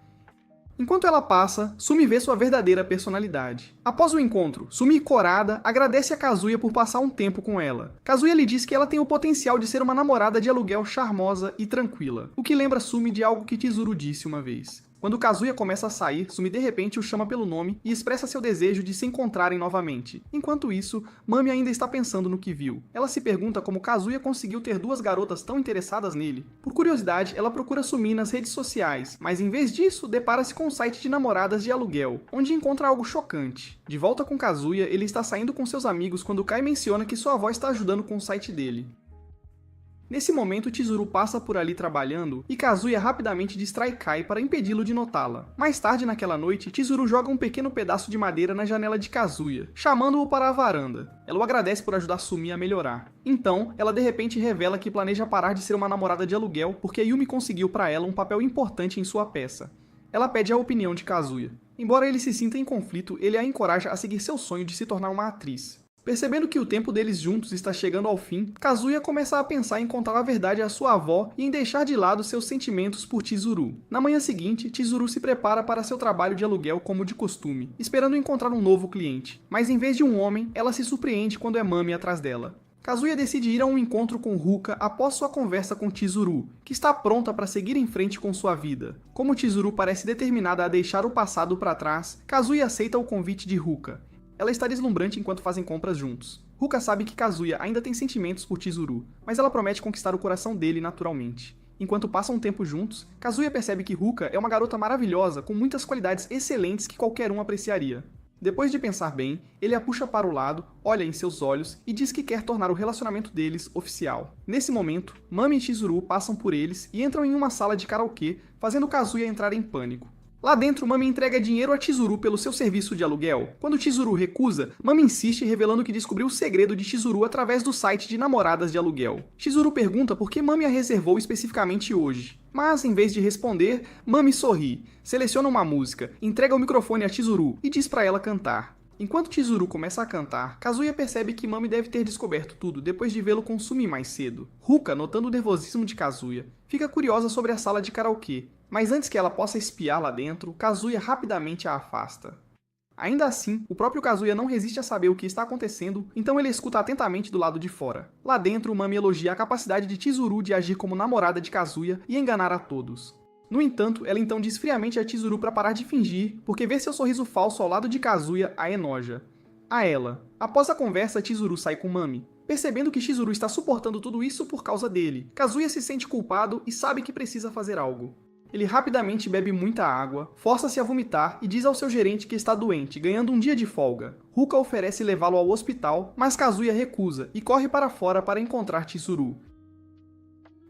Enquanto ela passa, Sumi vê sua verdadeira personalidade. Após o encontro, Sumi, corada, agradece a Kazuya por passar um tempo com ela. Kazuya lhe diz que ela tem o potencial de ser uma namorada de aluguel charmosa e tranquila, o que lembra Sumi de algo que Chizuru disse uma vez. Quando Kazuya começa a sair, Sumi de repente o chama pelo nome e expressa seu desejo de se encontrarem novamente. Enquanto isso, Mami ainda está pensando no que viu. Ela se pergunta como Kazuya conseguiu ter duas garotas tão interessadas nele. Por curiosidade, ela procura Sumi nas redes sociais, mas em vez disso, depara-se com um site de namoradas de aluguel, onde encontra algo chocante. De volta com Kazuya, ele está saindo com seus amigos quando Kai menciona que sua avó está ajudando com o site dele. Nesse momento, Chizuru passa por ali trabalhando e Kazuya rapidamente distrai Kai para impedi-lo de notá-la. Mais tarde naquela noite, Chizuru joga um pequeno pedaço de madeira na janela de Kazuya, chamando-o para a varanda. Ela o agradece por ajudar Sumi a melhorar. Então, ela de repente revela que planeja parar de ser uma namorada de aluguel porque Yumi conseguiu para ela um papel importante em sua peça. Ela pede a opinião de Kazuya. Embora ele se sinta em conflito, ele a encoraja a seguir seu sonho de se tornar uma atriz. Percebendo que o tempo deles juntos está chegando ao fim, Kazuya começa a pensar em contar a verdade à sua avó e em deixar de lado seus sentimentos por Chizuru. Na manhã seguinte, Chizuru se prepara para seu trabalho de aluguel como de costume, esperando encontrar um novo cliente. Mas em vez de um homem, ela se surpreende quando é Mami atrás dela. Kazuya decide ir a um encontro com Ruka após sua conversa com Chizuru, que está pronta para seguir em frente com sua vida. Como Chizuru parece determinada a deixar o passado para trás, Kazuya aceita o convite de Ruka. Ela está deslumbrante enquanto fazem compras juntos. Ruka sabe que Kazuya ainda tem sentimentos por Chizuru, mas ela promete conquistar o coração dele naturalmente. Enquanto passam um tempo juntos, Kazuya percebe que Ruka é uma garota maravilhosa com muitas qualidades excelentes que qualquer um apreciaria. Depois de pensar bem, ele a puxa para o lado, olha em seus olhos e diz que quer tornar o relacionamento deles oficial. Nesse momento, Mami e Chizuru passam por eles e entram em uma sala de karaokê, fazendo Kazuya entrar em pânico. Lá dentro, Mami entrega dinheiro a Chizuru pelo seu serviço de aluguel. Quando Chizuru recusa, Mami insiste revelando que descobriu o segredo de Chizuru através do site de namoradas de aluguel. Chizuru pergunta por que Mami a reservou especificamente hoje. Mas, em vez de responder, Mami sorri, seleciona uma música, entrega o microfone a Chizuru e diz para ela cantar. Enquanto Chizuru começa a cantar, Kazuya percebe que Mami deve ter descoberto tudo depois de vê-lo com Sumi mais cedo. Ruka, notando o nervosismo de Kazuya, fica curiosa sobre a sala de karaokê, mas antes que ela possa espiar lá dentro, Kazuya rapidamente a afasta. Ainda assim, o próprio Kazuya não resiste a saber o que está acontecendo, então ele escuta atentamente do lado de fora. Lá dentro, Mami elogia a capacidade de Chizuru de agir como namorada de Kazuya e enganar a todos. No entanto, ela então diz friamente a Chizuru para parar de fingir, porque ver seu sorriso falso ao lado de Kazuya a enoja. A ela. Após a conversa, Chizuru sai com Mami. Percebendo que Chizuru está suportando tudo isso por causa dele, Kazuya se sente culpado e sabe que precisa fazer algo. Ele rapidamente bebe muita água, força-se a vomitar e diz ao seu gerente que está doente, ganhando um dia de folga. Ruka oferece levá-lo ao hospital, mas Kazuya recusa e corre para fora para encontrar Chizuru.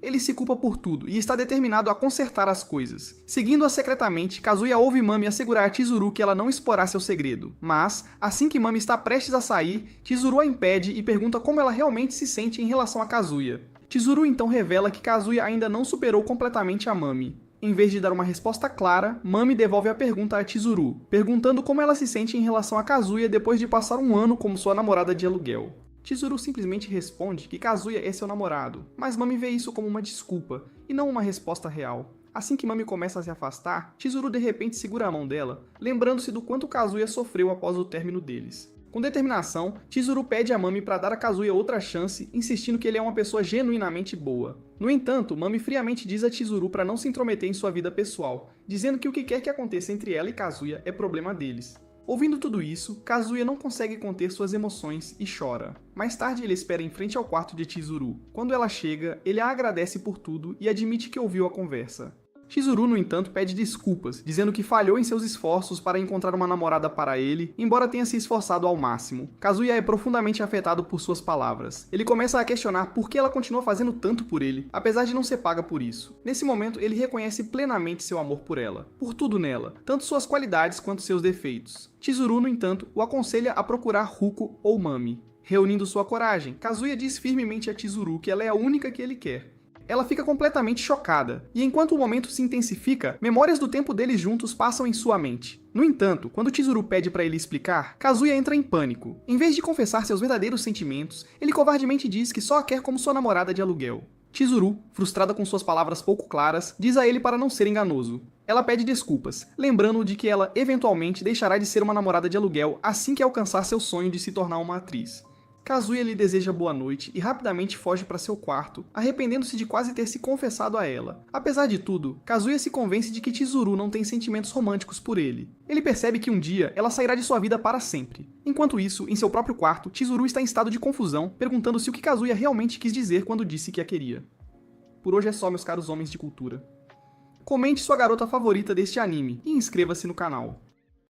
Ele se culpa por tudo e está determinado a consertar as coisas. Seguindo-a secretamente, Kazuya ouve Mami assegurar a Chizuru que ela não exporá seu segredo. Mas, assim que Mami está prestes a sair, Chizuru a impede e pergunta como ela realmente se sente em relação a Kazuya. Chizuru então revela que Kazuya ainda não superou completamente a Mami. Em vez de dar uma resposta clara, Mami devolve a pergunta a Chizuru, perguntando como ela se sente em relação a Kazuya depois de passar um ano como sua namorada de aluguel. Chizuru simplesmente responde que Kazuya é seu namorado, mas Mami vê isso como uma desculpa, e não uma resposta real. Assim que Mami começa a se afastar, Chizuru de repente segura a mão dela, lembrando-se do quanto Kazuya sofreu após o término deles. Com determinação, Chizuru pede a Mami para dar a Kazuya outra chance, insistindo que ele é uma pessoa genuinamente boa. No entanto, Mami friamente diz a Chizuru para não se intrometer em sua vida pessoal, dizendo que o que quer que aconteça entre ela e Kazuya é problema deles. Ouvindo tudo isso, Kazuya não consegue conter suas emoções e chora. Mais tarde ele espera em frente ao quarto de Chizuru. Quando ela chega, ele a agradece por tudo e admite que ouviu a conversa. Chizuru, no entanto, pede desculpas, dizendo que falhou em seus esforços para encontrar uma namorada para ele, embora tenha se esforçado ao máximo. Kazuya é profundamente afetado por suas palavras. Ele começa a questionar por que ela continua fazendo tanto por ele, apesar de não ser paga por isso. Nesse momento, ele reconhece plenamente seu amor por ela, por tudo nela, tanto suas qualidades quanto seus defeitos. Chizuru, no entanto, o aconselha a procurar Ruko ou Mami. Reunindo sua coragem, Kazuya diz firmemente a Chizuru que ela é a única que ele quer. Ela fica completamente chocada, e enquanto o momento se intensifica, memórias do tempo deles juntos passam em sua mente. No entanto, quando Chizuru pede para ele explicar, Kazuya entra em pânico. Em vez de confessar seus verdadeiros sentimentos, ele covardemente diz que só a quer como sua namorada de aluguel. Chizuru, frustrada com suas palavras pouco claras, diz a ele para não ser enganoso. Ela pede desculpas, lembrando-o de que ela eventualmente deixará de ser uma namorada de aluguel assim que alcançar seu sonho de se tornar uma atriz. Kazuya lhe deseja boa noite e rapidamente foge para seu quarto, arrependendo-se de quase ter se confessado a ela. Apesar de tudo, Kazuya se convence de que Chizuru não tem sentimentos românticos por ele. Ele percebe que um dia ela sairá de sua vida para sempre. Enquanto isso, em seu próprio quarto, Chizuru está em estado de confusão, perguntando-se o que Kazuya realmente quis dizer quando disse que a queria. Por hoje é só, meus caros homens de cultura. Comente sua garota favorita deste anime e inscreva-se no canal.